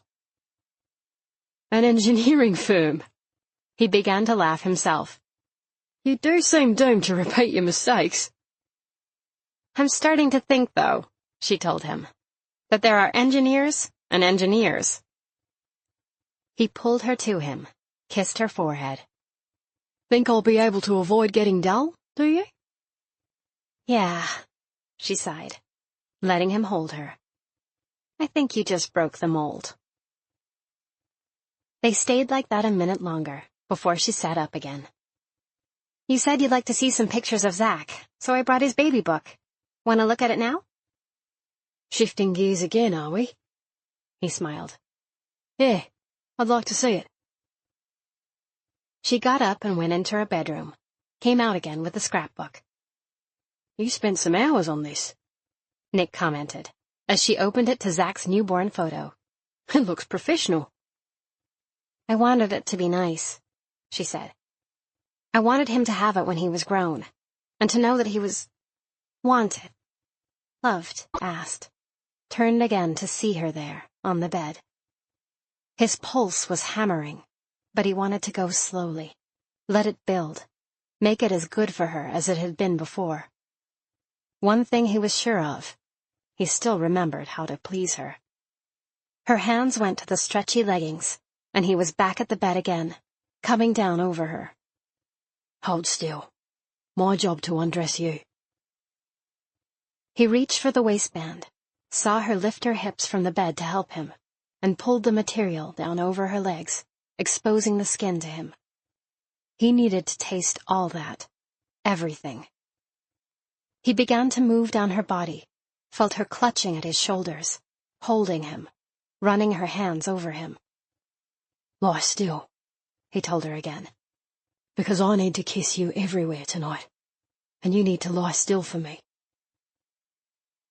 An engineering firm. He began to laugh himself. You do seem doomed to repeat your mistakes. I'm starting to think, though, she told him, that there are engineers and engineers. He pulled her to him, kissed her forehead. Think I'll be able to avoid getting dull, do you? Yeah, she sighed, letting him hold her. I think you just broke the mold. They stayed like that a minute longer before she sat up again. You said you'd like to see some pictures of Zack, so I brought his baby book. Want to look at it now? Shifting gears again, are we? He smiled. Yeah, I'd like to see it. She got up and went into her bedroom, came out again with the scrapbook. You spent some hours on this, Nick commented, as she opened it to Zach's newborn photo. It looks professional. I wanted it to be nice, she said. I wanted him to have it when he was grown, and to know that he was wanted, loved, asked, turned again to see her there, on the bed. His pulse was hammering, but he wanted to go slowly, let it build, make it as good for her as it had been before. One thing he was sure of, he still remembered how to please her. Her hands went to the stretchy leggings, and he was back at the bed again, coming down over her. Hold still. My job to undress you. He reached for the waistband, saw her lift her hips from the bed to help him, and pulled the material down over her legs, exposing the skin to him. He needed to taste all that, everything. He began to move down her body, felt her clutching at his shoulders, holding him, running her hands over him. Lie still, he told her again, because I need to kiss you everywhere tonight, and you need to lie still for me.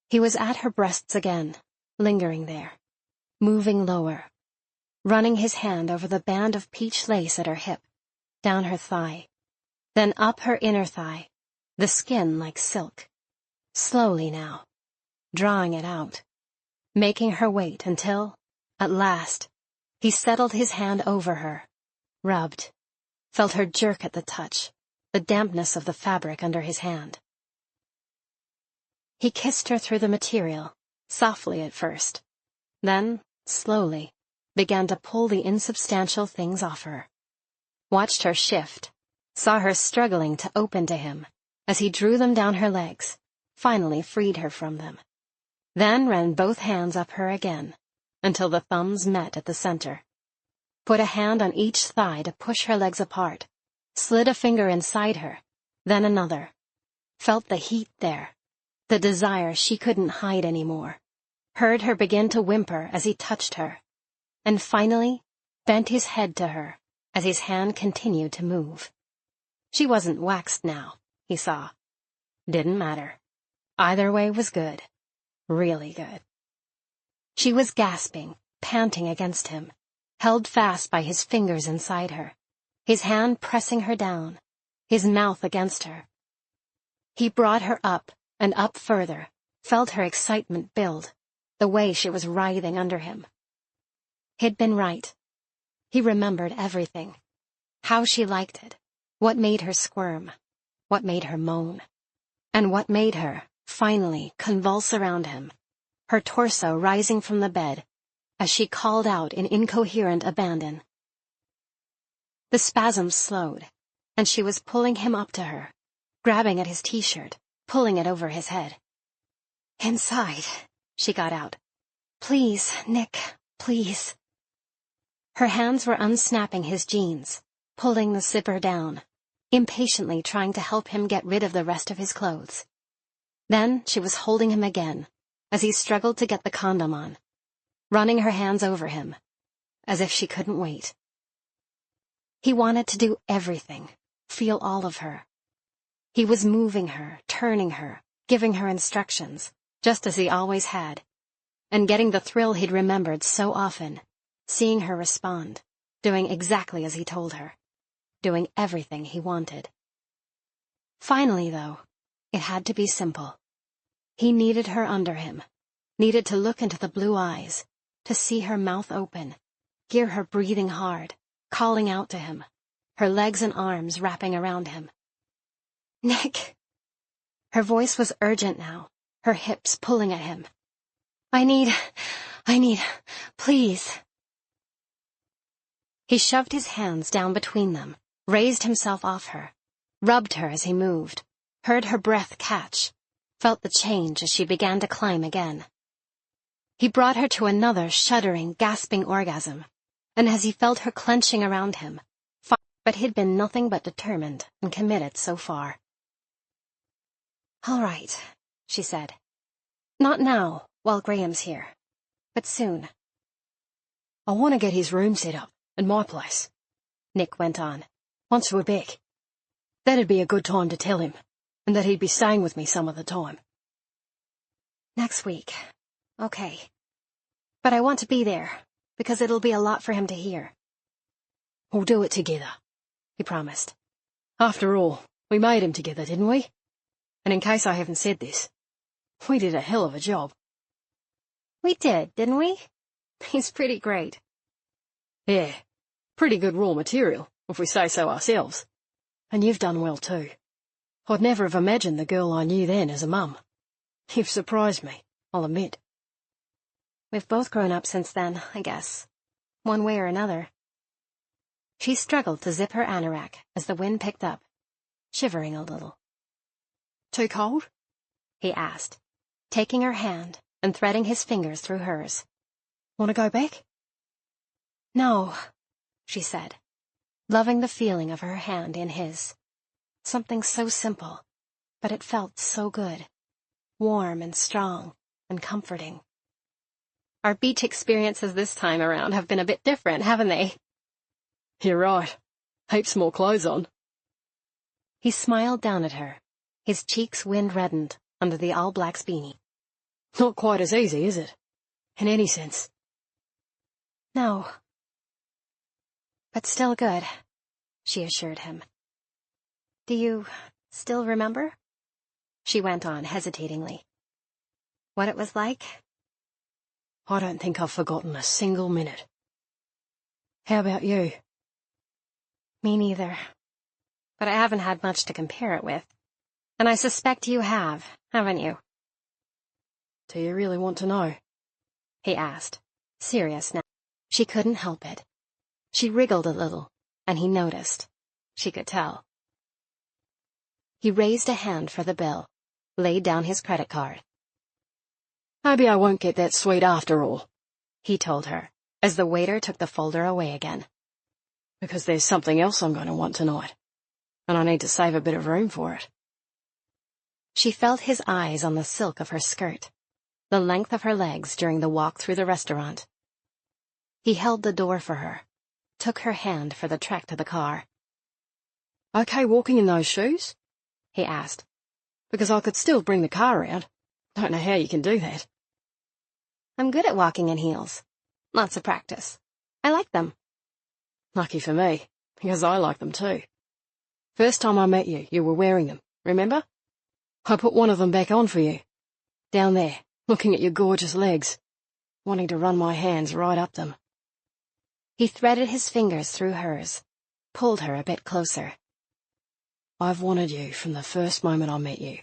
He was at her breasts again, lingering there, moving lower, running his hand over the band of peach lace at her hip, down her thigh, then up her inner thigh, the skin like silk, slowly now, drawing it out, making her wait until, at last, he settled his hand over her, rubbed, felt her jerk at the touch, the dampness of the fabric under his hand. He kissed her through the material, softly at first, then, slowly, began to pull the insubstantial things off her. Watched her shift, saw her struggling to open to him, as he drew them down her legs, finally freed her from them. Then ran both hands up her again, until the thumbs met at the center. Put a hand on each thigh to push her legs apart, slid a finger inside her, then another. Felt the heat there, the desire she couldn't hide anymore. Heard her begin to whimper as he touched her, and finally bent his head to her as his hand continued to move. She wasn't waxed now, he saw. Didn't matter. Either way was good. Really good. She was gasping, panting against him, held fast by his fingers inside her, his hand pressing her down, his mouth against her. He brought her up and up further, felt her excitement build, the way she was writhing under him. He'd been right. He remembered everything. How she liked it, what made her squirm, what made her moan, and what made her, finally, convulse around him, her torso rising from the bed, as she called out in incoherent abandon. The spasms slowed, and she was pulling him up to her, grabbing at his t-shirt, pulling it over his head. "Inside," she got out. "Please, Nick, please." Her hands were unsnapping his jeans, pulling the zipper down, impatiently trying to help him get rid of the rest of his clothes. Then she was holding him again, as he struggled to get the condom on, running her hands over him, as if she couldn't wait. He wanted to do everything, feel all of her. He was moving her, turning her, giving her instructions, just as he always had, and getting the thrill he'd remembered so often, seeing her respond, doing exactly as he told her, doing everything he wanted. Finally, though, it had to be simple. He needed her under him, needed to look into the blue eyes, to see her mouth open, hear her breathing hard, calling out to him, her legs and arms wrapping around him. "Nick!" Her voice was urgent now, her hips pulling at him. I need, please." He shoved his hands down between them, raised himself off her, rubbed her as he moved, heard her breath catch, felt the change as she began to climb again. He brought her to another shuddering, gasping orgasm, and as he felt her clenching around him, but he'd been nothing but determined and committed so far. "All right," she said. "Not now, while Graham's here, but soon." "I want to get his room set up, at my place," Nick went on, once we're back. That'd be a good time to tell him, and that he'd be staying with me some of the time. Next week. Okay. But I want to be there, because it'll be a lot for him to hear. We'll do it together, he promised. After all, we made him together, didn't we? And in case I haven't said this, we did a hell of a job. We did, didn't we? He's pretty great. Yeah, pretty good raw material, if we say so ourselves. And you've done well too. I'd never have imagined the girl I knew then as a mum. You've surprised me, I'll admit. We've both grown up since then, I guess. One way or another. She struggled to zip her anorak as the wind picked up, shivering a little. Too cold? He asked, taking her hand and threading his fingers through hers. Want to go back? No, she said, loving the feeling of her hand in his. Something so simple, but it felt so good, warm and strong and comforting. Our beach experiences this time around have been a bit different, haven't they? You're right. Heaps more clothes on. He smiled down at her, his cheeks wind-reddened under the all-blacks beanie. Not quite as easy, is it? In any sense. No. But still good, she assured him. Do you still remember? She went on hesitatingly. What it was like? I don't think I've forgotten a single minute. How about you? Me neither. But I haven't had much to compare it with. And I suspect you have, haven't you? Do you really want to know? He asked, serious now. She couldn't help it. She wriggled a little, and he noticed. She could tell. He raised a hand for the bill, laid down his credit card. Maybe I won't get that sweet after all, he told her, as the waiter took the folder away again. Because there's something else I'm going to want tonight, and I need to save a bit of room for it. She felt his eyes on the silk of her skirt, the length of her legs during the walk through the restaurant. He held the door for her, took her hand for the trek to the car. Okay walking in those shoes? He asked. Because I could still bring the car out. Don't know how you can do that. I'm good at walking in heels. Lots of practice. I like them. Lucky for me, because I like them too. First time I met you, you were wearing them, remember? I put one of them back on for you. Down there, looking at your gorgeous legs, wanting to run my hands right up them. He threaded his fingers through hers, pulled her a bit closer. I've wanted you from the first moment I met you,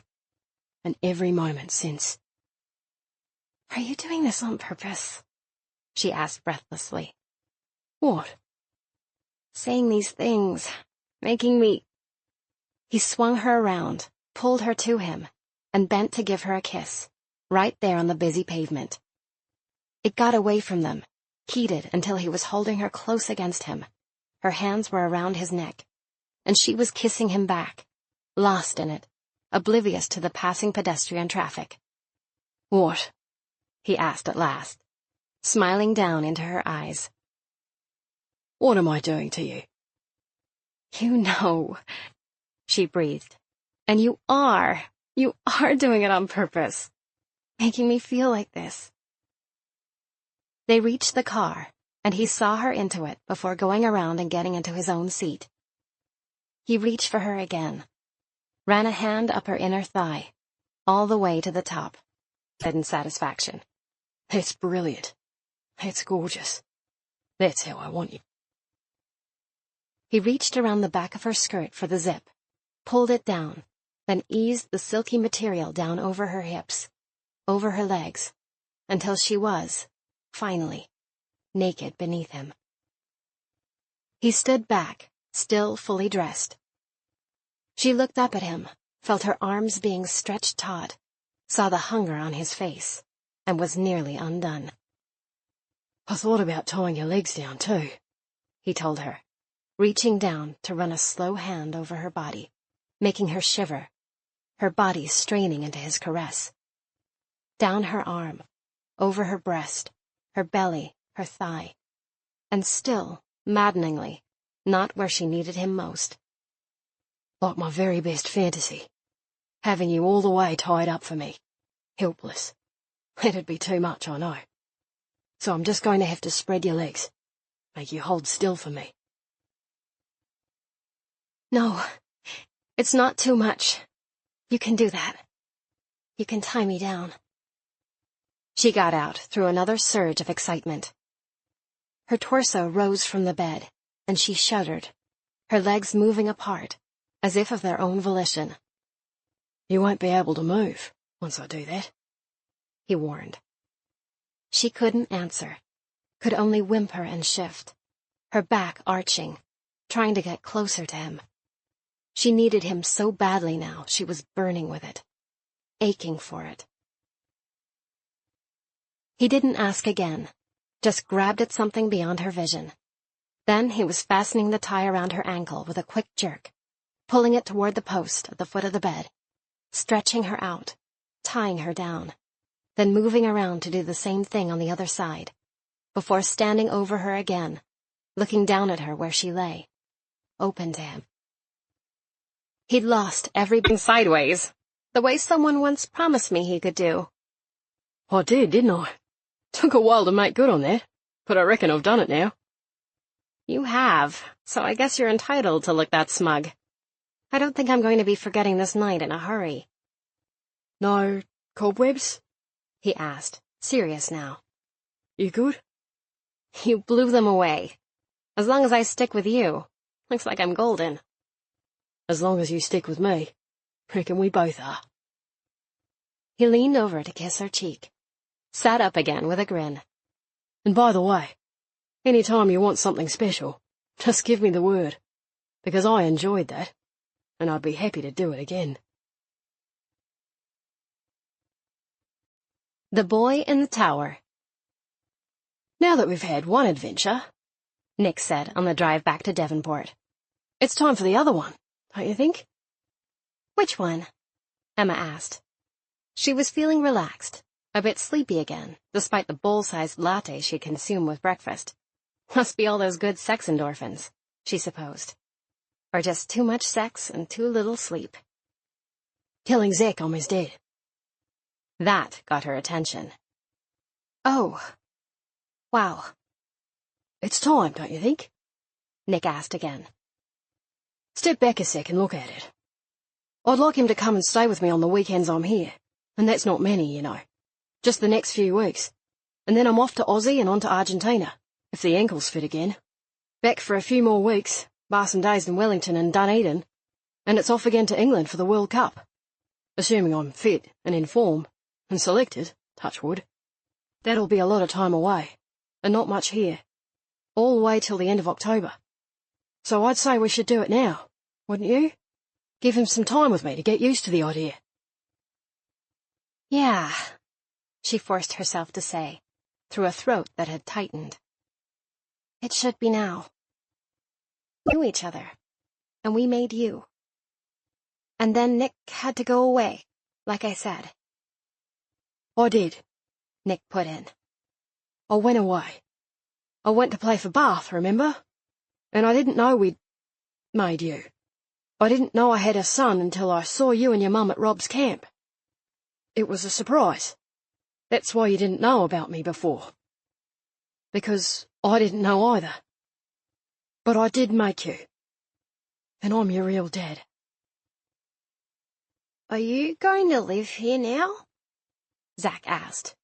and every moment since. Are you doing this on purpose? She asked breathlessly. What? Saying these things, making me... He swung her around, pulled her to him, and bent to give her a kiss, right there on the busy pavement. It got away from them, heated until he was holding her close against him. Her hands were around his neck, and she was kissing him back, lost in it, oblivious to the passing pedestrian traffic. What? He asked at last, smiling down into her eyes. What am I doing to you? You know, she breathed. And you are doing it on purpose, making me feel like this. They reached the car, and he saw her into it before going around and getting into his own seat. He reached for her again, ran a hand up her inner thigh, all the way to the top, said in satisfaction. That's brilliant. That's gorgeous. That's how I want you. He reached around the back of her skirt for the zip, pulled it down, then eased the silky material down over her hips, over her legs, until she was, finally, naked beneath him. He stood back, still fully dressed. She looked up at him, felt her arms being stretched taut, saw the hunger on his face, and was nearly undone. I thought about tying your legs down too, he told her, reaching down to run a slow hand over her body, making her shiver, her body straining into his caress. Down her arm, over her breast, her belly, her thigh, and still, maddeningly, not where she needed him most. Like my very best fantasy. Having you all the way tied up for me. Helpless. It'd be too much, I know. So I'm just going to have to spread your legs. Make you hold still for me. No, it's not too much. You can do that. You can tie me down. She got out through another surge of excitement. Her torso rose from the bed, and she shuddered, her legs moving apart, as if of their own volition. You won't be able to move once I do that, he warned. She couldn't answer, could only whimper and shift, her back arching, trying to get closer to him. She needed him so badly now she was burning with it, aching for it. He didn't ask again, just grabbed at something beyond her vision. Then he was fastening the tie around her ankle with a quick jerk, pulling it toward the post at the foot of the bed, stretching her out, tying her down, then moving around to do the same thing on the other side, before standing over her again, looking down at her where she lay, open to him. He'd lost everything sideways, the way someone once promised me he could do. I did, didn't I? Took a while to make good on that, but I reckon I've done it now. You have, so I guess you're entitled to look that smug. I don't think I'm going to be forgetting this night in a hurry. No cobwebs? He asked, serious now. You good? You blew them away. As long as I stick with you, looks like I'm golden. As long as you stick with me, reckon we both are. He leaned over to kiss her cheek, sat up again with a grin. And by the way, any time you want something special, just give me the word, because I enjoyed that, and I'd be happy to do it again. The Boy in the Tower. Now that we've had one adventure, Nick said on the drive back to Devonport, it's time for the other one, don't you think? Which one? Emma asked. She was feeling relaxed, a bit sleepy again, despite the bowl-sized latte she'd consumed with breakfast. Must be all those good sex endorphins, she supposed. Or just too much sex and too little sleep. Telling Zack I'm his dad. That got her attention. Oh. Wow. It's time, don't you think? Nick asked again. Step back a sec and look at it. I'd like him to come and stay with me on the weekends I'm here, and that's not many, you know. Just the next few weeks. And then I'm off to Aussie and on to Argentina, if the ankles fit again. Back for a few more weeks, bar some days in Wellington and Dunedin, and it's off again to England for the World Cup. Assuming I'm fit and in form, and selected, touch wood. That'll be a lot of time away, and not much here. All the way till the end of October. So I'd say we should do it now, wouldn't you? Give him some time with me to get used to the idea. Yeah, she forced herself to say, through a throat that had tightened. It should be now. We knew each other, and we made you. And then Nick had to go away, like I said. I did, Nick put in. I went away. I went to play for Bath, remember? And I didn't know we'd made you. I didn't know I had a son until I saw you and your mum at Rob's camp. It was a surprise. That's why you didn't know about me before. Because I didn't know either. But I did make you. And I'm your real dad. Are you going to live here now? Zack asked.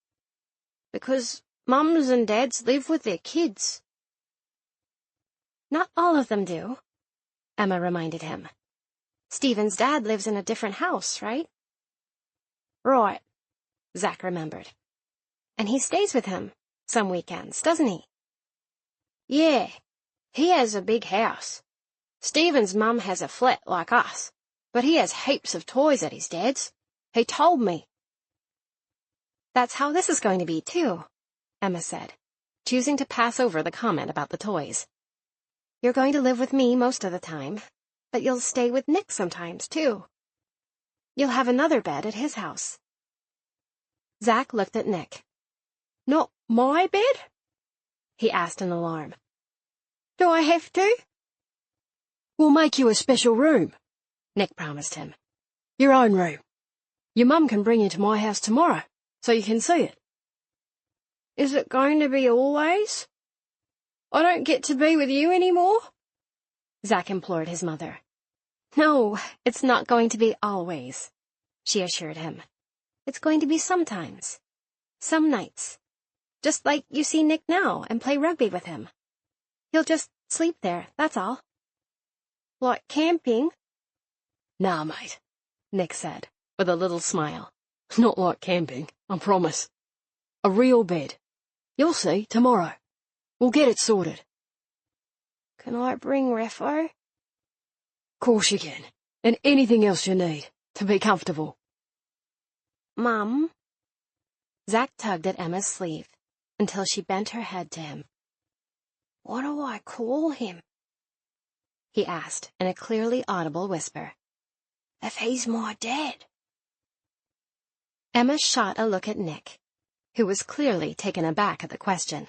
Because mums and dads live with their kids. Not all of them do, Emma reminded him. Stephen's dad lives in a different house, right? Right, Zack remembered. And he stays with him some weekends, doesn't he? Yeah, he has a big house. Stephen's mum has a flat like us, but he has heaps of toys at his dad's. He told me. That's how this is going to be, too, Emma said, choosing to pass over the comment about the toys. You're going to live with me most of the time, but you'll stay with Nick sometimes, too. You'll have another bed at his house. Zack looked at Nick. Not my bed? He asked in alarm. Do I have to? We'll make you a special room, Nick promised him. Your own room. Your mum can bring you to my house tomorrow, so you can see it. Is it going to be always? I don't get to be with you anymore? Zack implored his mother. No, it's not going to be always, she assured him. It's going to be sometimes. Some nights. Just like you see Nick now and play rugby with him. He'll just sleep there, that's all. Like camping? Nah, mate, Nick said, with a little smile. Not like camping, I promise. A real bed. You'll see tomorrow. We'll get it sorted. Can I bring Raffo? Course you can, and anything else you need to be comfortable. Mum? Zack tugged at Emma's sleeve until she bent her head to him. What do I call him? He asked in a clearly audible whisper. If he's my dad. Emma shot a look at Nick, who was clearly taken aback at the question.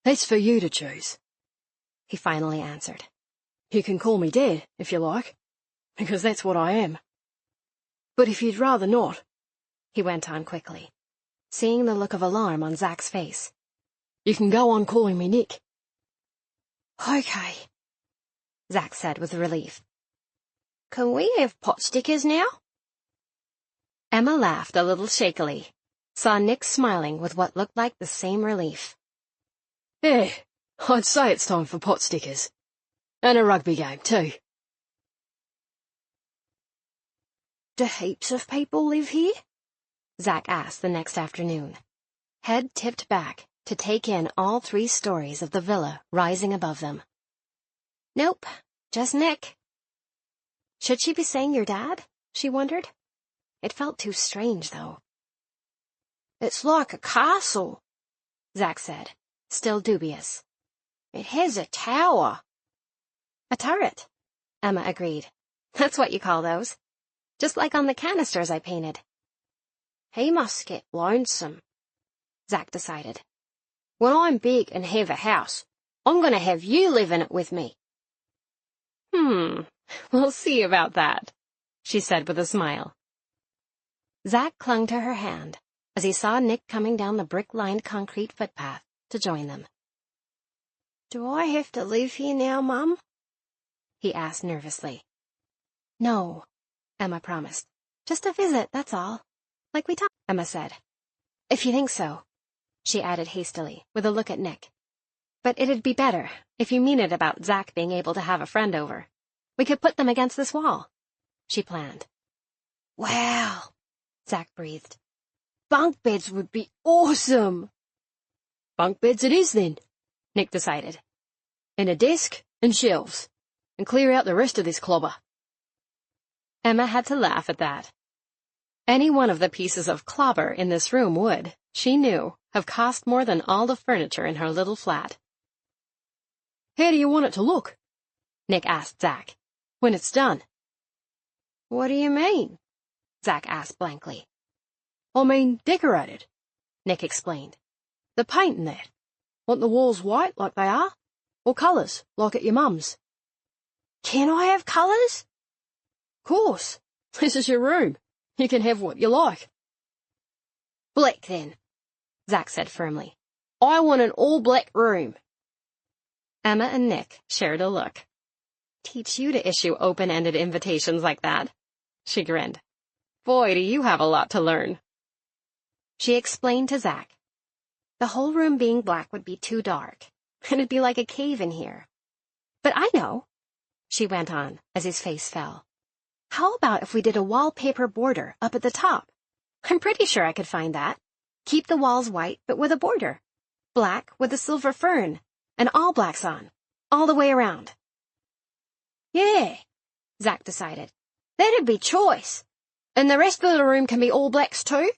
That's for you to choose, he finally answered. You can call me Dad, if you like, because that's what I am. But if you'd rather not, he went on quickly, seeing the look of alarm on Zack's face, you can go on calling me Nick. Okay, Zack said with relief. Can we have pot stickers now? Emma laughed a little shakily, saw Nick smiling with what looked like the same relief. Yeah, I'd say it's time for pot stickers. And a rugby game, too. Do heaps of people live here? Zack asked the next afternoon, head tipped back to take in all 3 stories of the villa rising above them. Nope, just Nick. Should she be saying your dad? She wondered. It felt too strange, though. It's like a castle, Zack said, still dubious. It has a tower. A turret, Emma agreed. That's what you call those. Just like on the canisters I painted. He must get lonesome, Zack decided. When I'm big and have a house, I'm going to have you live in it with me. We'll see about that, she said with a smile. Zack clung to her hand as he saw Nick coming down the brick-lined concrete footpath to join them. Do I have to live here now, Mum? He asked nervously. No, Emma promised. Just a visit, that's all. Like we talked, Emma said. If you think so, she added hastily, with a look at Nick. But it'd be better if you mean it about Zack being able to have a friend over. We could put them against this wall, she planned. Wow, Zack breathed. Bunk beds would be awesome. Bunk beds it is, then, Nick decided. And a desk and shelves, and clear out the rest of this clobber. Emma had to laugh at that. Any one of the pieces of clobber in this room would, she knew, have cost more than all the furniture in her little flat. How do you want it to look? Nick asked Zack. When it's done. What do you mean? Zack asked blankly. I mean, decorated, Nick explained. The paint and that. Want the walls white like they are? Or colours, like at your mum's? Can I have colours? Course. This is your room. You can have what you like. Black, then, Zack said firmly. I want an all-black room. Emma and Nick shared a look. Teach you to issue open-ended invitations like that, she grinned. Boy, do you have a lot to learn. She explained to Zack. The whole room being black would be too dark. It'd be like a cave in here. But I know, she went on as his face fell. How about if we did a wallpaper border up at the top? I'm pretty sure I could find that. Keep the walls white, but with a border. Black with a silver fern, and all blacks on, all the way around. Yeah, Zack decided. That'd be choice. And the rest of the room can be all blacks too?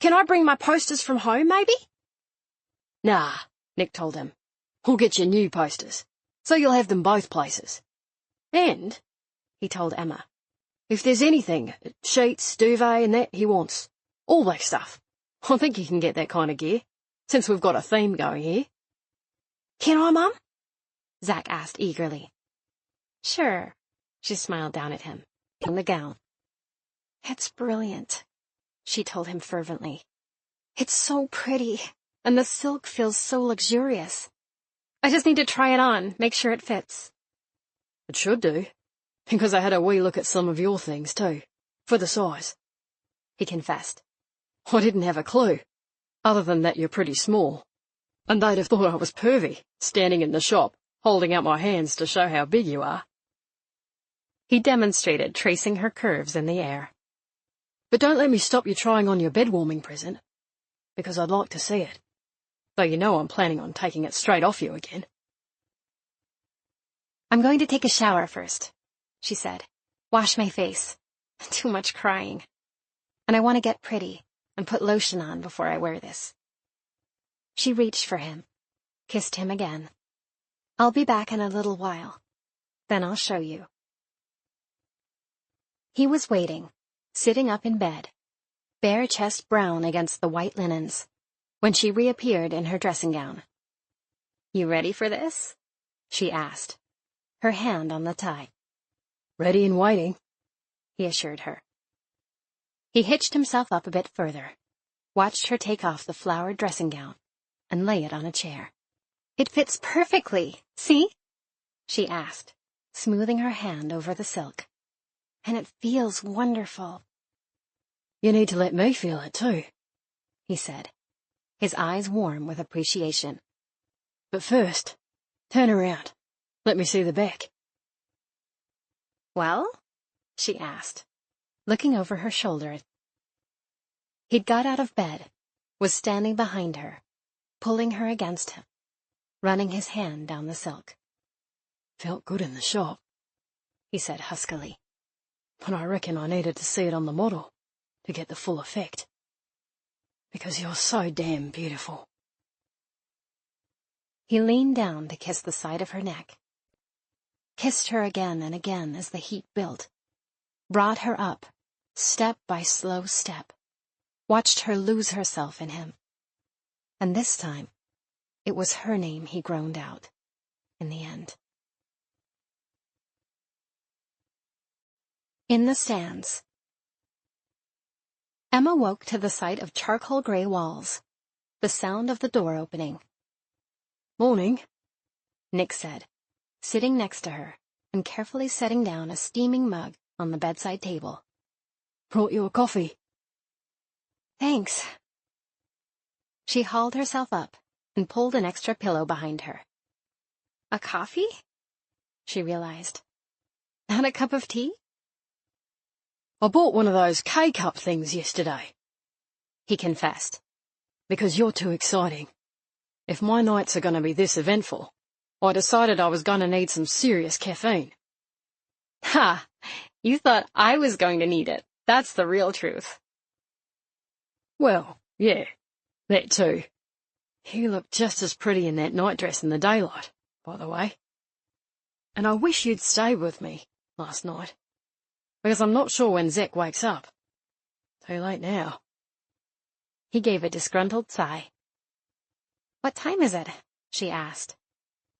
Can I bring my posters from home, maybe? Nah, Nick told him. We'll get you new posters, so you'll have them both places. And, he told Emma, if there's anything, sheets, duvet and that he wants, all black stuff, I think you can get that kind of gear, since we've got a theme going here. Can I, Mum? Zack asked eagerly. Sure. She smiled down at him, in the gown. It's brilliant, she told him fervently. It's so pretty, and the silk feels so luxurious. I just need to try it on, make sure it fits. It should do, because I had a wee look at some of your things too, for the size, he confessed. I didn't have a clue, other than that you're pretty small, and they'd have thought I was pervy, standing in the shop, holding out my hands to show how big you are. He demonstrated, tracing her curves in the air. But don't let me stop you trying on your bed-warming present, because I'd like to see it, though you know I'm planning on taking it straight off you again. I'm going to take a shower first, she said. Wash my face. Too much crying. And I want to get pretty and put lotion on before I wear this. She reached for him, kissed him again. I'll be back in a little while. Then I'll show you. He was waiting, sitting up in bed, bare chest brown against the white linens, when she reappeared in her dressing gown. You ready for this? She asked, her hand on the tie. Ready and waiting, he assured her. He hitched himself up a bit further, watched her take off the flowered dressing gown, and lay it on a chair. It fits perfectly, see? She asked, smoothing her hand over the silk. And it feels wonderful. You need to let me feel it too, he said, his eyes warm with appreciation. But first, turn around. Let me see the back. Well? She asked, looking over her shoulder. He'd got out of bed, was standing behind her, pulling her against him, running his hand down the silk. Felt good in the shop, he said huskily. But I reckon I needed to see it on the model to get the full effect. Because you're so damn beautiful. He leaned down to kiss the side of her neck, kissed her again and again as the heat built, brought her up, step by slow step, watched her lose herself in him. And this time, it was her name he groaned out, in the end. In the stands. Emma woke to the sight of charcoal gray walls, the sound of the door opening. Morning, Nick said, sitting next to her and carefully setting down a steaming mug on the bedside table. Brought you a coffee. Thanks. She hauled herself up and pulled an extra pillow behind her. A coffee? She realized. Not a cup of tea? I bought one of those K-cup things yesterday, he confessed. Because you're too exciting. If my nights are going to be this eventful, I decided I was going to need some serious caffeine. Ha! You thought I was going to need it. That's the real truth. Well, yeah, that too. You look just as pretty in that nightdress in the daylight, by the way. And I wish you'd stayed with me last night. Because I'm not sure when Zek wakes up. Too late now. He gave a disgruntled sigh. What time is it? She asked,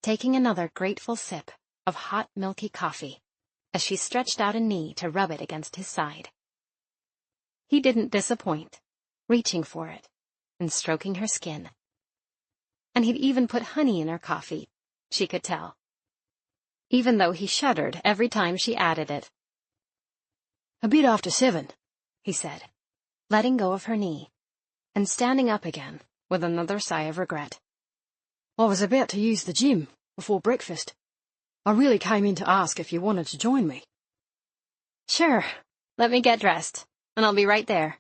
taking another grateful sip of hot, milky coffee as she stretched out a knee to rub it against his side. He didn't disappoint, reaching for it and stroking her skin. And he'd even put honey in her coffee, she could tell, even though he shuddered every time she added it. A bit after 7, he said, letting go of her knee, and standing up again with another sigh of regret. I was about to use the gym before breakfast. I really came in to ask if you wanted to join me. Sure, let me get dressed, and I'll be right there.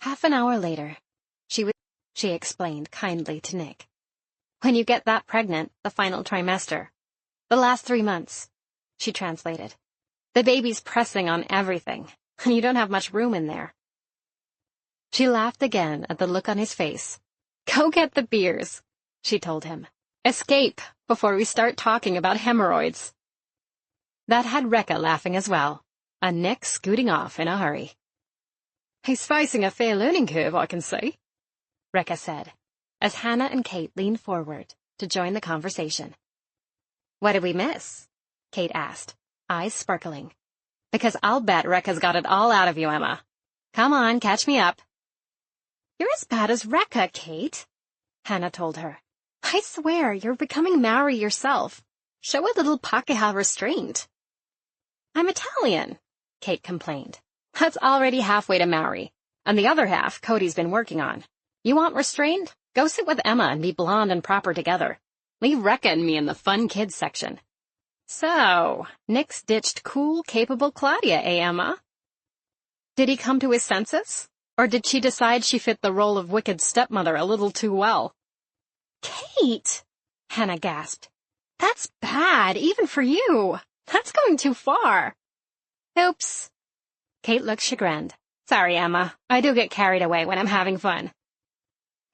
Half an hour later, she explained kindly to Nick. When you get that pregnant, the final trimester. The last 3 months, she translated. The baby's pressing on everything, and you don't have much room in there. She laughed again at the look on his face. Go get the beers, she told him. Escape before we start talking about hemorrhoids. That had Rekka laughing as well, and Nick scooting off in a hurry. He's facing a fair learning curve, I can see, Rekka said, as Hannah and Kate leaned forward to join the conversation. What did we miss? Kate asked, eyes sparkling. Because I'll bet Rekka's got it all out of you, Emma. Come on, catch me up. You're as bad as Rekka, Kate, Hannah told her. I swear, you're becoming Maori yourself. Show a little Pakeha restraint. I'm Italian, Kate complained. That's already halfway to Maori, and the other half Cody's been working on. You want restraint? Go sit with Emma and be blonde and proper together. Leave Rekka and me in the fun kids section. So, Nick's ditched cool, capable Claudia, eh, Emma? Did he come to his senses? Or did she decide she fit the role of wicked stepmother a little too well? Kate! Hannah gasped. That's bad, even for you. That's going too far. Oops. Kate looked chagrined. Sorry, Emma. I do get carried away when I'm having fun.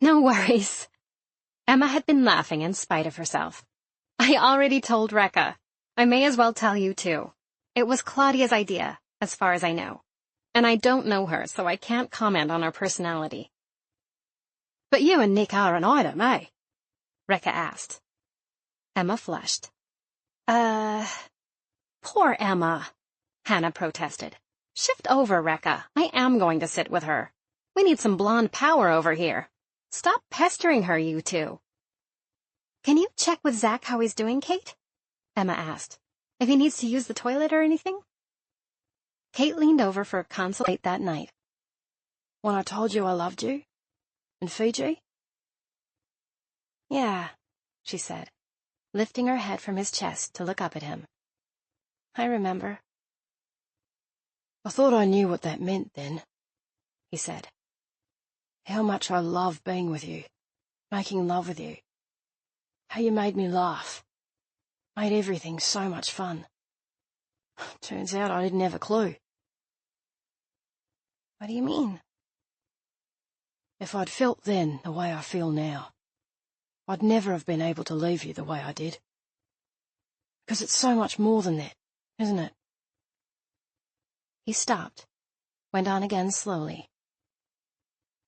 No worries. Emma had been laughing in spite of herself. I already told Rekka. I may as well tell you, too. It was Claudia's idea, as far as I know. And I don't know her, so I can't comment on her personality. But you and Nick are an item, eh? Rekka asked. Emma flushed. Poor Emma, Hannah protested. Shift over, Rekka. I am going to sit with her. We need some blonde power over here. Stop pestering her, you two. Can you check with Zach how he's doing, Kate? Emma asked. If he needs to use the toilet or anything? Kate leaned over for a consult late that night. When I told you I loved you? In Fiji? Yeah, she said, lifting her head from his chest to look up at him. I remember. I thought I knew what that meant then, he said. How much I love being with you, making love with you. How you made me laugh. Made everything so much fun. Turns out I didn't have a clue. What do you mean? If I'd felt then the way I feel now, I'd never have been able to leave you the way I did. Because it's so much more than that, isn't it? He stopped, went on again slowly.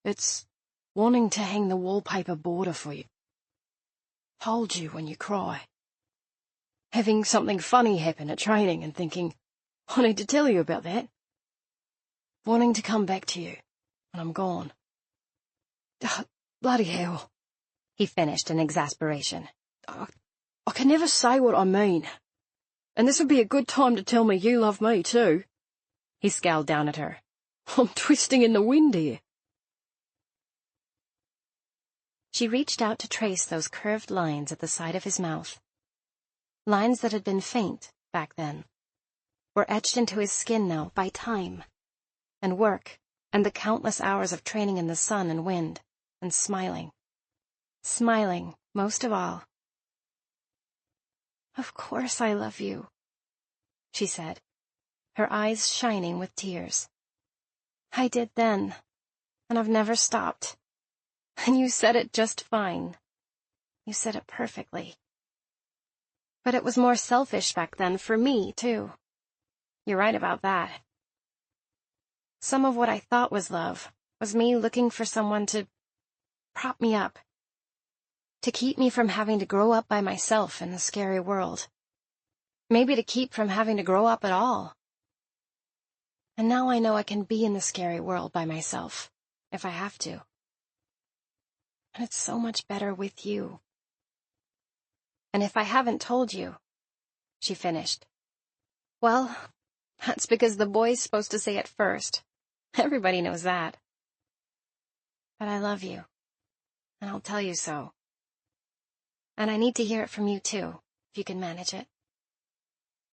It's wanting to hang the wallpaper border for you. Hold you when you cry. Having something funny happen at training and thinking, I need to tell you about that. Wanting to come back to you when I'm gone. Bloody hell, he finished in exasperation. I can never say what I mean. And this would be a good time to tell me you love me too. He scowled down at her. I'm twisting in the wind here. She reached out to trace those curved lines at the side of his mouth. Lines that had been faint back then, were etched into his skin now by time, and work, and the countless hours of training in the sun and wind, and smiling. Smiling, most of all. Of course I love you, she said, her eyes shining with tears. I did then, and I've never stopped. And you said it just fine. You said it perfectly. But it was more selfish back then for me, too. You're right about that. Some of what I thought was love was me looking for someone to prop me up, to keep me from having to grow up by myself in the scary world. Maybe to keep from having to grow up at all. And now I know I can be in the scary world by myself, if I have to. And it's so much better with you. And if I haven't told you, she finished, well, that's because the boy's supposed to say it first. Everybody knows that. But I love you, and I'll tell you so. And I need to hear it from you, too, if you can manage it.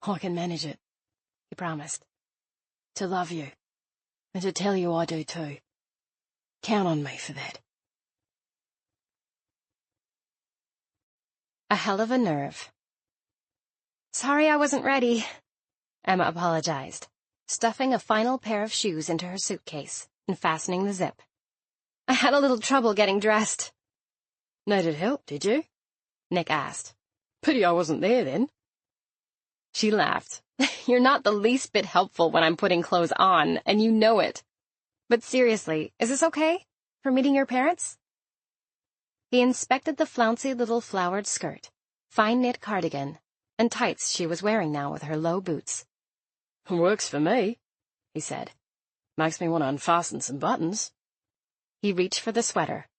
I can manage it, he promised. To love you, and to tell you I do, too. Count on me for that. A hell of a nerve. Sorry I wasn't ready, Emma apologized, stuffing a final pair of shoes into her suitcase and fastening the zip. I had a little trouble getting dressed. Needed help, did you? Nick asked. Pity I wasn't there then. She laughed. You're not the least bit helpful when I'm putting clothes on, and you know it. But seriously, is this okay? For meeting your parents? He inspected the flouncy little flowered skirt, fine knit cardigan, and tights she was wearing now with her low boots. "Works for me," he said. "Makes me want to unfasten some buttons." He reached for the sweater.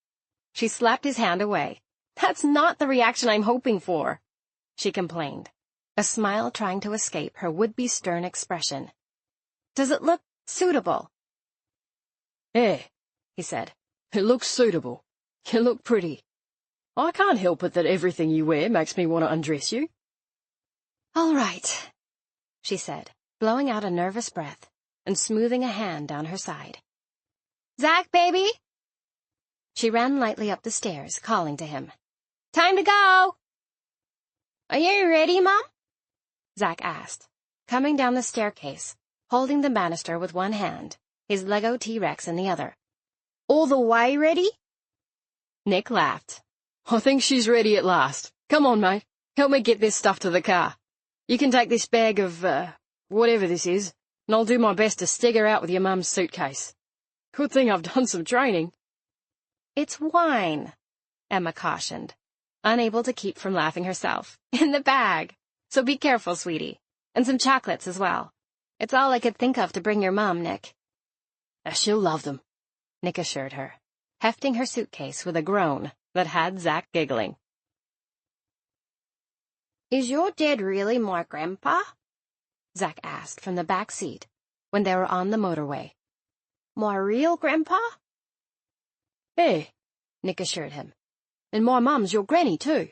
She slapped his hand away. "That's not the reaction I'm hoping for," she complained, a smile trying to escape her would-be stern expression. "Does it look suitable?" "Yeah," he said. "It looks suitable. You look pretty. I can't help it that everything you wear makes me want to undress you." "All right," she said, blowing out a nervous breath and smoothing a hand down her side. "Zach, baby!" She ran lightly up the stairs, calling to him. "Time to go!" "Are you ready, Mom?" Zach asked, coming down the staircase, holding the banister with one hand, his Lego T-Rex in the other. "All the way ready?" Nick laughed. "I think she's ready at last. Come on, mate. Help me get this stuff to the car. You can take this bag of, whatever this is, and I'll do my best to steg her out with your mum's suitcase. Good thing I've done some training." "It's wine," Emma cautioned, unable to keep from laughing herself. "In the bag. So be careful, sweetie. And some chocolates as well. It's all I could think of to bring your mom, Nick." "She'll love them," Nick assured her, hefting her suitcase with a groan that had Zach giggling. "Is your dad really my grandpa?" Zach asked from the back seat when they were on the motorway. "My real grandpa?" "Yeah," Nick assured him. "And my mum's your granny, too."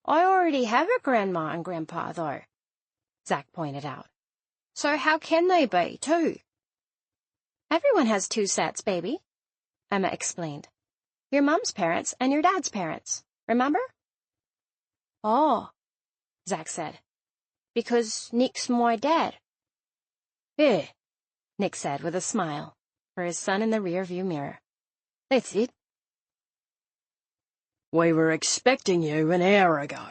"I already have a grandma and grandpa, though," Zach pointed out. "So how can they be, too?" "Everyone has two sets, baby," Emma explained. "Your mom's parents and your dad's parents, remember?" "Oh," Zach said. "Because Nick's my dad." "Yeah," Nick said with a smile for his son in the rear-view mirror. "That's it." "We were expecting you an hour ago,"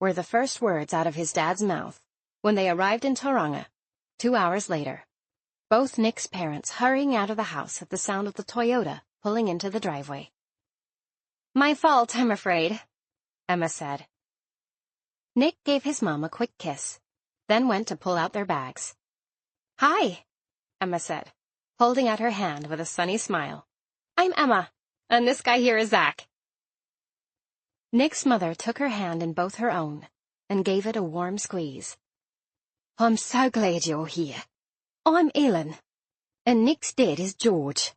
were the first words out of his dad's mouth when they arrived in Tauranga, 2 hours later, both Nick's parents hurrying out of the house at the sound of the Toyota pulling into the driveway. "My fault, I'm afraid," Emma said. Nick gave his mom a quick kiss, then went to pull out their bags. "Hi," Emma said, holding out her hand with a sunny smile. "I'm Emma, and this guy here is Zach." Nick's mother took her hand in both her own and gave it a warm squeeze. "I'm so glad you're here. I'm Ellen, and Nick's dad is George.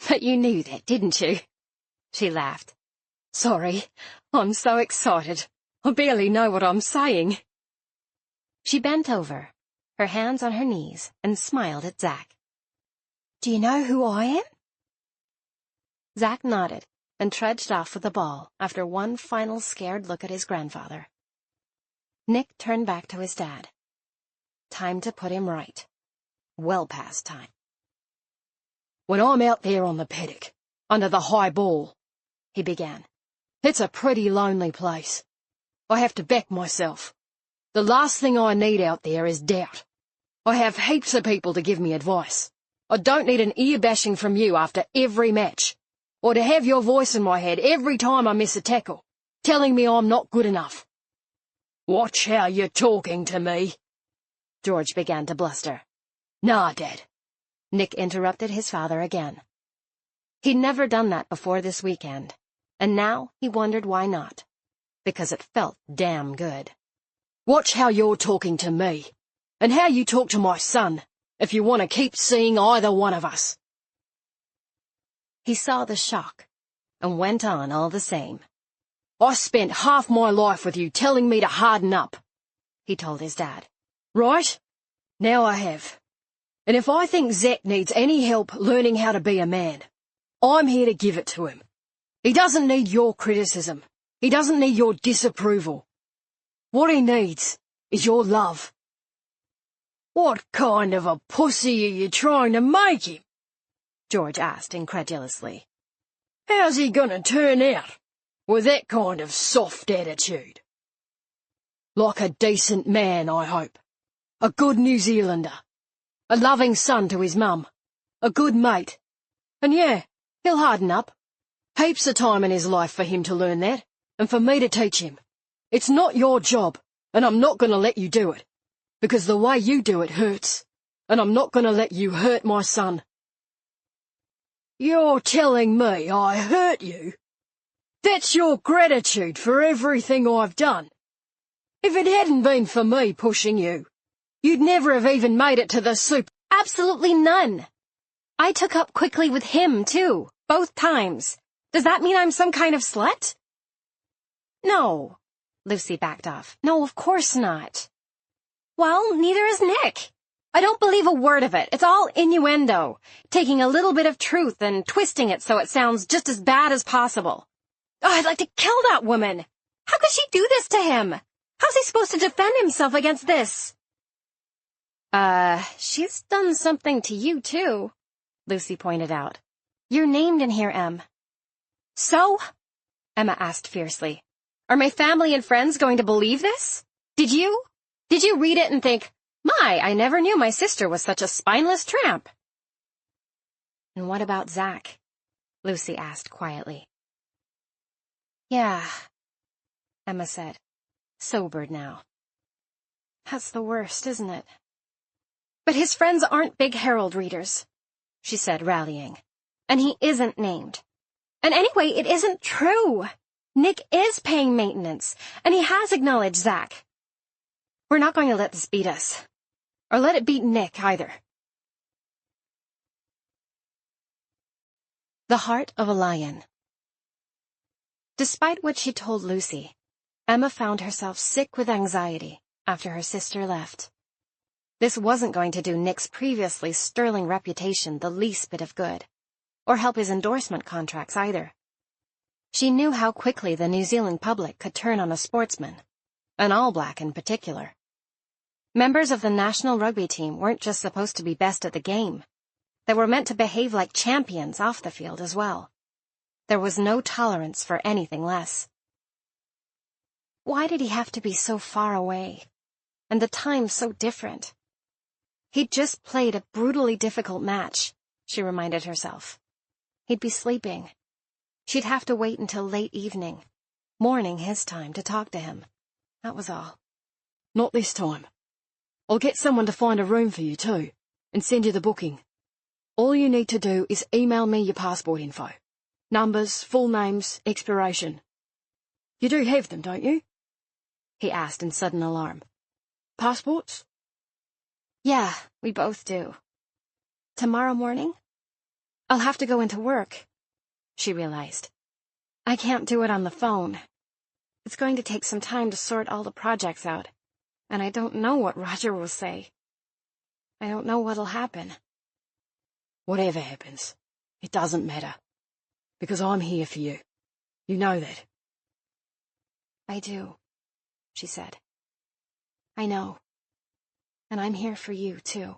But you knew that, didn't you?" She laughed. "Sorry, I'm so excited. I barely know what I'm saying." She bent over, her hands on her knees, and smiled at Zach. "Do you know who I am?" Zach nodded and trudged off with the ball after one final scared look at his grandfather. Nick turned back to his dad. Time to put him right. Well past time. "When I'm out there on the paddock, under the high ball," he began, "it's a pretty lonely place. I have to back myself. The last thing I need out there is doubt. I have heaps of people to give me advice. I don't need an ear bashing from you after every match, or to have your voice in my head every time I miss a tackle, telling me I'm not good enough." "Watch how you're talking to me," George began to bluster. "Nah, Dad," Nick interrupted his father again. He'd never done that before this weekend, and now he wondered why not. Because it felt damn good. "Watch how you're talking to me, and how you talk to my son, if you want to keep seeing either one of us." He saw the shock, and went on all the same. "I spent half my life with you telling me to harden up," he told his dad. "Right? Now I have. And if I think Zach needs any help learning how to be a man, I'm here to give it to him. He doesn't need your criticism. He doesn't need your disapproval. What he needs is your love." "What kind of a pussy are you trying to make him?" George asked incredulously. "How's he gonna turn out with that kind of soft attitude?" "Like a decent man, I hope. A good New Zealander. A loving son to his mum. A good mate. And yeah, he'll harden up. Heaps of time in his life for him to learn that, and for me to teach him. It's not your job, and I'm not going to let you do it, because the way you do it hurts, and I'm not going to let you hurt my son. You're telling me I hurt you? That's your gratitude for everything I've done. If it hadn't been for me pushing you, you'd never have even made it to the soup. Absolutely none. I took up quickly with him, too, both times. Does that mean I'm some kind of slut? No. Lucy backed off. No, of course not. Well, neither is Nick. I don't believe a word of it. It's all innuendo, taking a little bit of truth and twisting it so it sounds just as bad as possible. Oh, I'd like to kill that woman. How could she do this to him? How's he supposed to defend himself against this? She's done something to you, too, Lucy pointed out. You're named in here, Em. So? Emma asked fiercely. Are my family and friends going to believe this? Did you? Did you read it and think, my, I never knew my sister was such a spineless tramp? And what about Zach? Lucy asked quietly. Yeah, Emma said, sobered now. That's the worst, isn't it? But his friends aren't big Herald readers, she said, rallying. And he isn't named. And anyway, it isn't true. Nick is paying maintenance, and he has acknowledged Zach. We're not going to let this beat us. Or let it beat Nick, either. The Heart of a Lion. Despite what she told Lucy, Emma found herself sick with anxiety after her sister left. This wasn't going to do Nick's previously sterling reputation the least bit of good, or help his endorsement contracts either. She knew how quickly the New Zealand public could turn on a sportsman, an All Black in particular. Members of the national rugby team weren't just supposed to be best at the game. They were meant to behave like champions off the field as well. There was no tolerance for anything less. Why did he have to be so far away? And the time so different? He'd just played a brutally difficult match, she reminded herself. He'd be sleeping. She'd have to wait until late evening, morning his time, to talk to him. That was all. Not this time. I'll get someone to find a room for you too, and send you the booking. All you need to do is email me your passport info. Numbers, full names, expiration. You do have them, don't you? He asked in sudden alarm. Passports? Yeah, we both do. Tomorrow morning? I'll have to go into work, she realized. I can't do it on the phone. It's going to take some time to sort all the projects out, and I don't know what Roger will say. I don't know what'll happen. Whatever happens, it doesn't matter. Because I'm here for you. You know that. I do, she said. I know. And I'm here for you, too.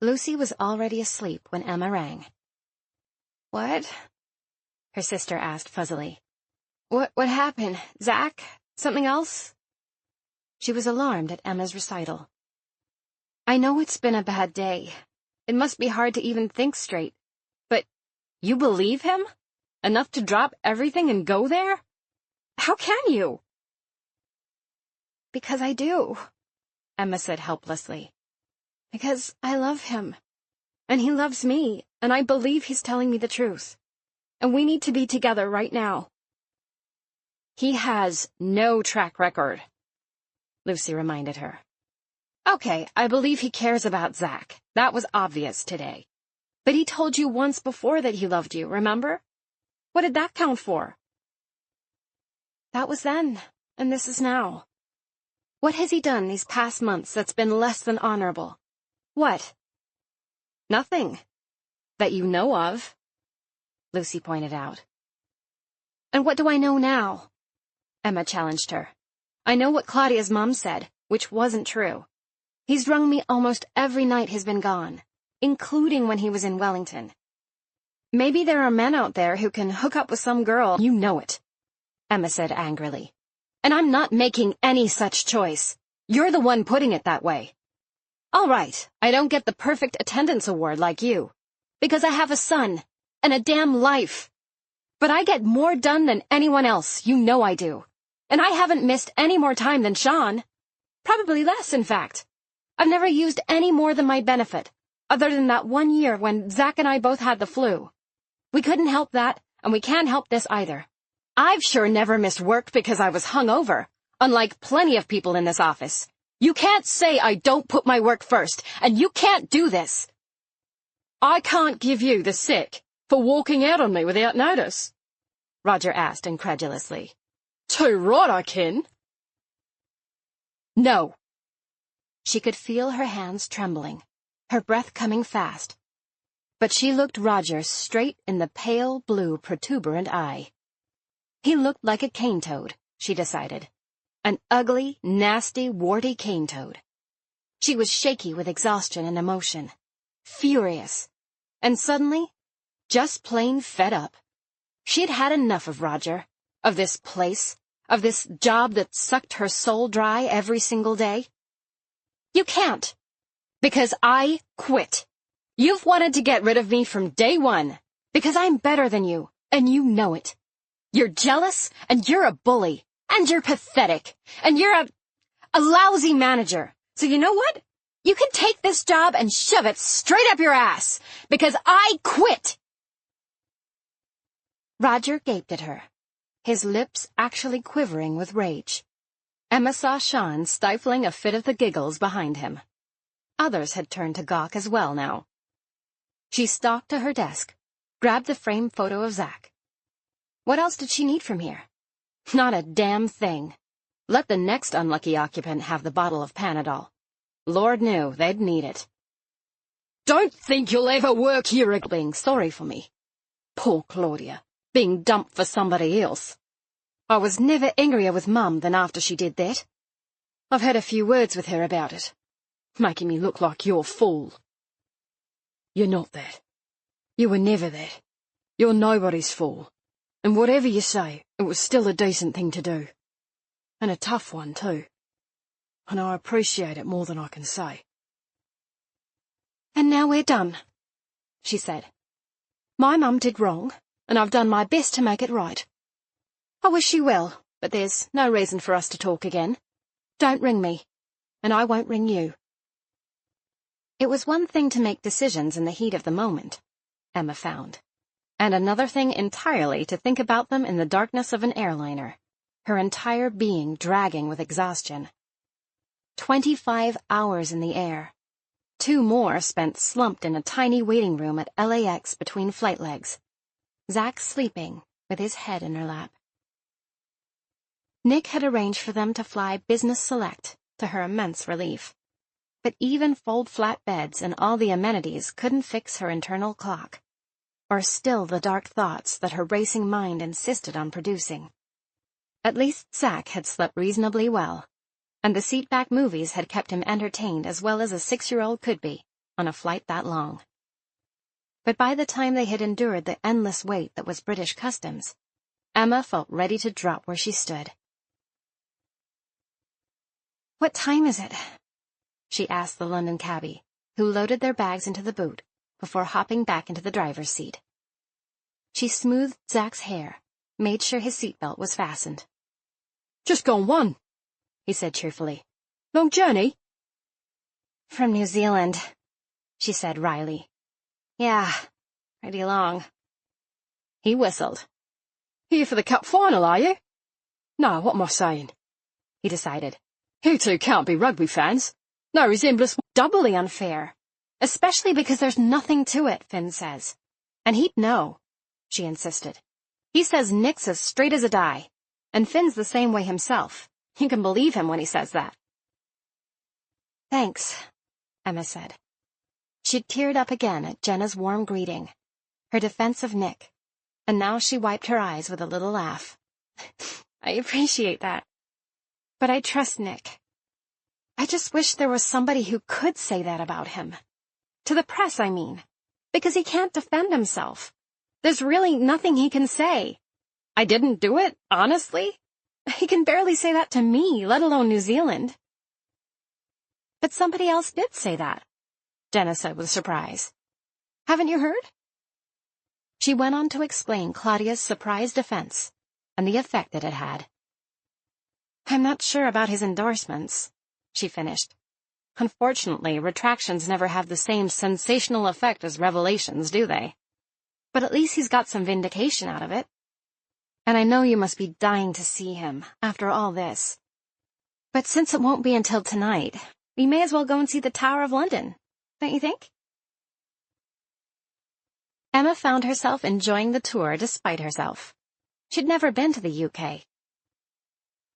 Lucy was already asleep when Emma rang. What? Her sister asked fuzzily. What happened? Zach? Something else? She was alarmed at Emma's recital. I know it's been a bad day. It must be hard to even think straight. But you believe him? Enough to drop everything and go there? How can you? Because I do, Emma said helplessly. Because I love him. And he loves me, and I believe he's telling me the truth. And we need to be together right now. He has no track record, Lucy reminded her. Okay, I believe he cares about Zach. That was obvious today. But he told you once before that he loved you, remember? What did that count for? That was then, and this is now. What has he done these past months that's been less than honorable? What? Nothing. That you know of, Lucy pointed out. And what do I know now? Emma challenged her. I know what Claudia's mom said, which wasn't true. He's rung me almost every night he's been gone, including when he was in Wellington. Maybe there are men out there who can hook up with some girl. You know it, Emma said angrily. And I'm not making any such choice. You're the one putting it that way. All right, I don't get the perfect attendance award like you, because I have a son and a damn life. But I get more done than anyone else, you know I do. And I haven't missed any more time than Sean. Probably less, in fact. I've never used any more than my benefit, other than that 1 year when Zach and I both had the flu. We couldn't help that, and we can't help this either. I've sure never missed work because I was hungover, unlike plenty of people in this office. You can't say I don't put my work first, and you can't do this. I can't give you the sick for walking out on me without notice, Roger asked incredulously. Too right I can. No. She could feel her hands trembling, her breath coming fast. But she looked Roger straight in the pale blue protuberant eye. He looked like a cane toad, she decided. An ugly, nasty, warty cane toad. She was shaky with exhaustion and emotion, furious, and suddenly, just plain fed up. She'd had enough of Roger, of this place, of this job that sucked her soul dry every single day. You can't, because I quit. You've wanted to get rid of me from day one, because I'm better than you, and you know it. You're jealous, and you're a bully, and you're pathetic, and you're a lousy manager. So you know what? You can take this job and shove it straight up your ass, because I quit. Roger gaped at her, his lips actually quivering with rage. Emma saw Sean stifling a fit of the giggles behind him. Others had turned to gawk as well now. She stalked to her desk, grabbed the framed photo of Zach. What else did she need from here? Not a damn thing. Let the next unlucky occupant have the bottle of Panadol. Lord knew they'd need it. Don't think you'll ever work here again. Being sorry for me. Poor Claudia, being dumped for somebody else. I was never angrier with Mum than after she did that. I've had a few words with her about it, making me look like you're a fool. You're not that. You were never that. You're nobody's fool. And whatever you say, it was still a decent thing to do. And a tough one, too. And I appreciate it more than I can say. And now we're done, she said. My Mum did wrong, and I've done my best to make it right. I wish you well, but there's no reason for us to talk again. Don't ring me, and I won't ring you. It was one thing to make decisions in the heat of the moment, Emma found, and another thing entirely to think about them in the darkness of an airliner, her entire being dragging with exhaustion. 25 hours in the air. 2 more spent slumped in a tiny waiting room at LAX between flight legs. Zach sleeping, with his head in her lap. Nick had arranged for them to fly business select, to her immense relief. But even fold-flat beds and all the amenities couldn't fix her internal clock, or still the dark thoughts that her racing mind insisted on producing. At least Zach had slept reasonably well, and the seat-back movies had kept him entertained as well as a 6-year-old could be on a flight that long. But by the time they had endured the endless wait that was British customs, Emma felt ready to drop where she stood. "What time is it?" she asked the London cabbie, who loaded their bags into the boot before hopping back into the driver's seat. She smoothed Zach's hair, made sure his seatbelt was fastened. "Just gone 1, he said cheerfully. "Long journey?" "From New Zealand," she said wryly. "Yeah, pretty long." He whistled. "Here for the cup final, are you?" "No, what am I saying?" he decided. "You two can't be rugby fans. No resemblance." Doubly unfair, especially because there's nothing to it, Finn says. And he'd know, she insisted. He says Nick's as straight as a die, and Finn's the same way himself. You can believe him when he says that. "Thanks," Emma said. She'd teared up again at Jenna's warm greeting, her defense of Nick, and now she wiped her eyes with a little laugh. "I appreciate that. But I trust Nick. I just wish there was somebody who could say that about him. To the press, I mean. Because he can't defend himself. There's really nothing he can say. I didn't do it, honestly. He can barely say that to me, let alone New Zealand." "But somebody else did say that," Jenna said with surprise. "Haven't you heard?" She went on to explain Claudia's surprise defense and the effect it had had. I'm not sure about his endorsements, she finished. Unfortunately, retractions never have the same sensational effect as revelations, do they? But at least he's got some vindication out of it. And I know you must be dying to see him, after all this. But since it won't be until tonight, we may as well go and see the Tower of London, don't you think? Emma found herself enjoying the tour despite herself. She'd never been to the UK.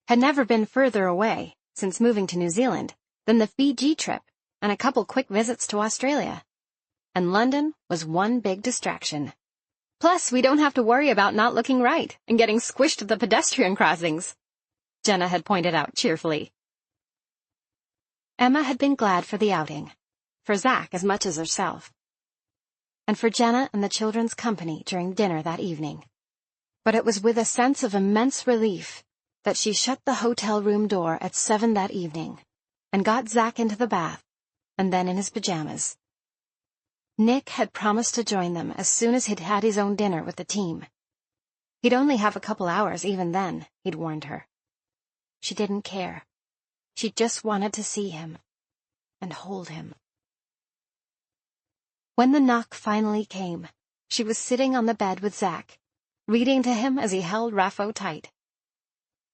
Had never been further away, since moving to New Zealand, than the Fiji trip and a couple quick visits to Australia. And London was one big distraction. Plus, we don't have to worry about not looking right and getting squished at the pedestrian crossings, Jenna had pointed out cheerfully. Emma had been glad for the outing, for Zach as much as herself, and for Jenna and the children's company during dinner that evening. But it was with a sense of immense relief that she shut the hotel room door at 7 that evening and got Zach into the bath, and then in his pajamas. Nick had promised to join them as soon as he'd had his own dinner with the team. He'd only have a couple hours even then, he'd warned her. She didn't care. She just wanted to see him and hold him. When the knock finally came, she was sitting on the bed with Zach, reading to him as he held Raffo tight.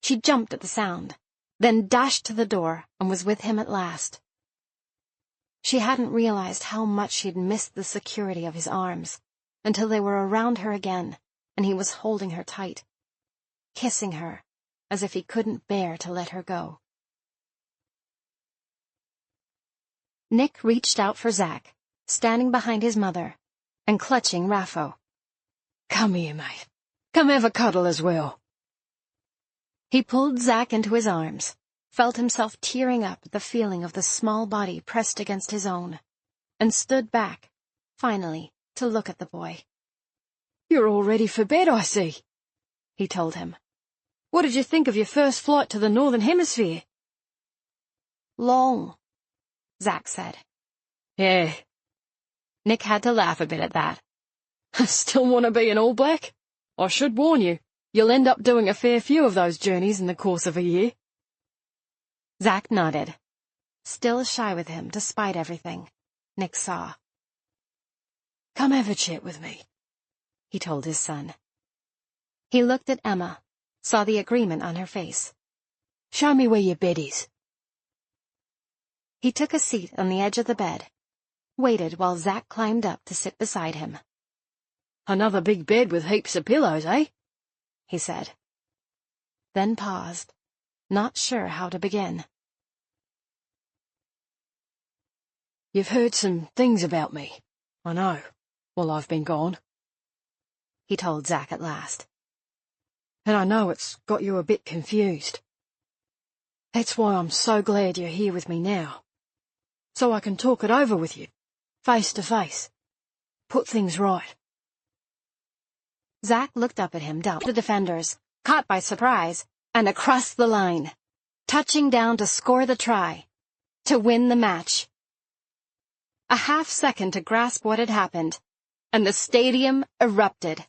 She jumped at the sound, then dashed to the door and was with him at last. She hadn't realized how much she'd missed the security of his arms until they were around her again and he was holding her tight, kissing her as if he couldn't bear to let her go. Nick reached out for Zach, standing behind his mother and clutching Raffo. Come here, mate. Come have a cuddle as well. He pulled Zach into his arms, felt himself tearing up at the feeling of the small body pressed against his own, and stood back, finally, to look at the boy. You're all ready for bed, I see, he told him. What did you think of your first flight to the Northern Hemisphere? Long, Zach said. Yeah. Nick had to laugh a bit at that. Still want to be an All Black? I should warn you, you'll end up doing a fair few of those journeys in the course of a year. Zach nodded, still shy with him despite everything, Nick saw. Come have a chat with me, he told his son. He looked at Emma, saw the agreement on her face. Show me where your bed is. He took a seat on the edge of the bed, waited while Zach climbed up to sit beside him. Another big bed with heaps of pillows, eh? He said. Then paused, not sure how to begin. You've heard some things about me, I know, while I've been gone, he told Zach at last. And I know it's got you a bit confused. That's why I'm so glad you're here with me now, so I can talk it over with you, face to face, put things right. Zach looked up at him down the defenders, caught by surprise, and across the line, touching down to score the try, to win the match. A half-second to grasp what had happened, and the stadium erupted.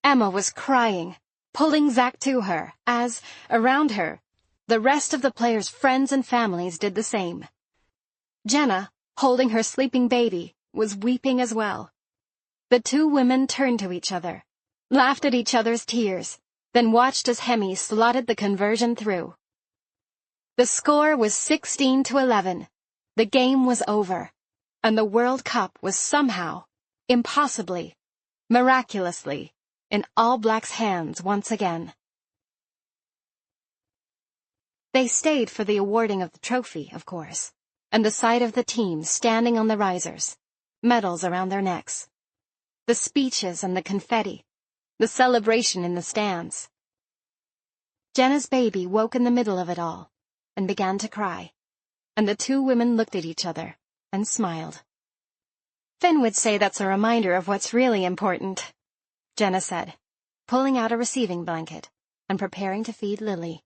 Emma was crying, pulling Zach to her, as, around her, the rest of the players' friends and families did the same. Jenna, holding her sleeping baby, was weeping as well. The two women turned to each other, laughed at each other's tears, then watched as Hemi slotted the conversion through. The score was 16-11. The game was over, and the World Cup was somehow, impossibly, miraculously, in All Blacks' hands once again. They stayed for the awarding of the trophy, of course, and the sight of the team standing on the risers, medals around their necks, the speeches and the confetti, the celebration in the stands. Jenna's baby woke in the middle of it all and began to cry, and the two women looked at each other and smiled. Finn would say that's a reminder of what's really important, Jenna said, pulling out a receiving blanket and preparing to feed Lily.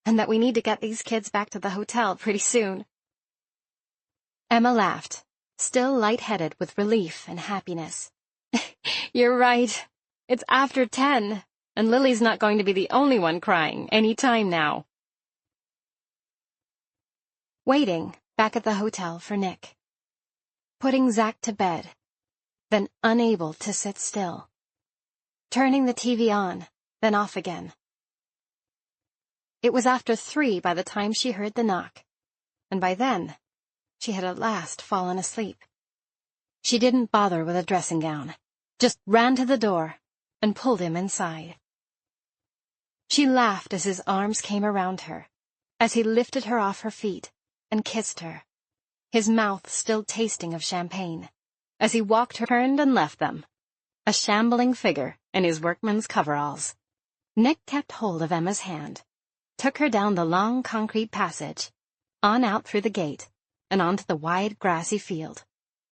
And that we need to get these kids back to the hotel pretty soon. Emma laughed, still lightheaded with relief and happiness. You're right. It's after 10, and Lily's not going to be the only one crying any time now. waiting back at the hotel for Nick, putting Zach to bed, then unable to sit still, turning the TV on, then off again. It was after 3 by the time she heard the knock, and by then, she had at last fallen asleep. She didn't bother with a dressing gown, just ran to the door and pulled him inside. She laughed as his arms came around her, as he lifted her off her feet and kissed her, his mouth still tasting of champagne, as he walked her, turned and left them, a shambling figure in his workman's coveralls. Nick kept hold of Emma's hand, took her down the long concrete passage, on out through the gate, and onto the wide grassy field.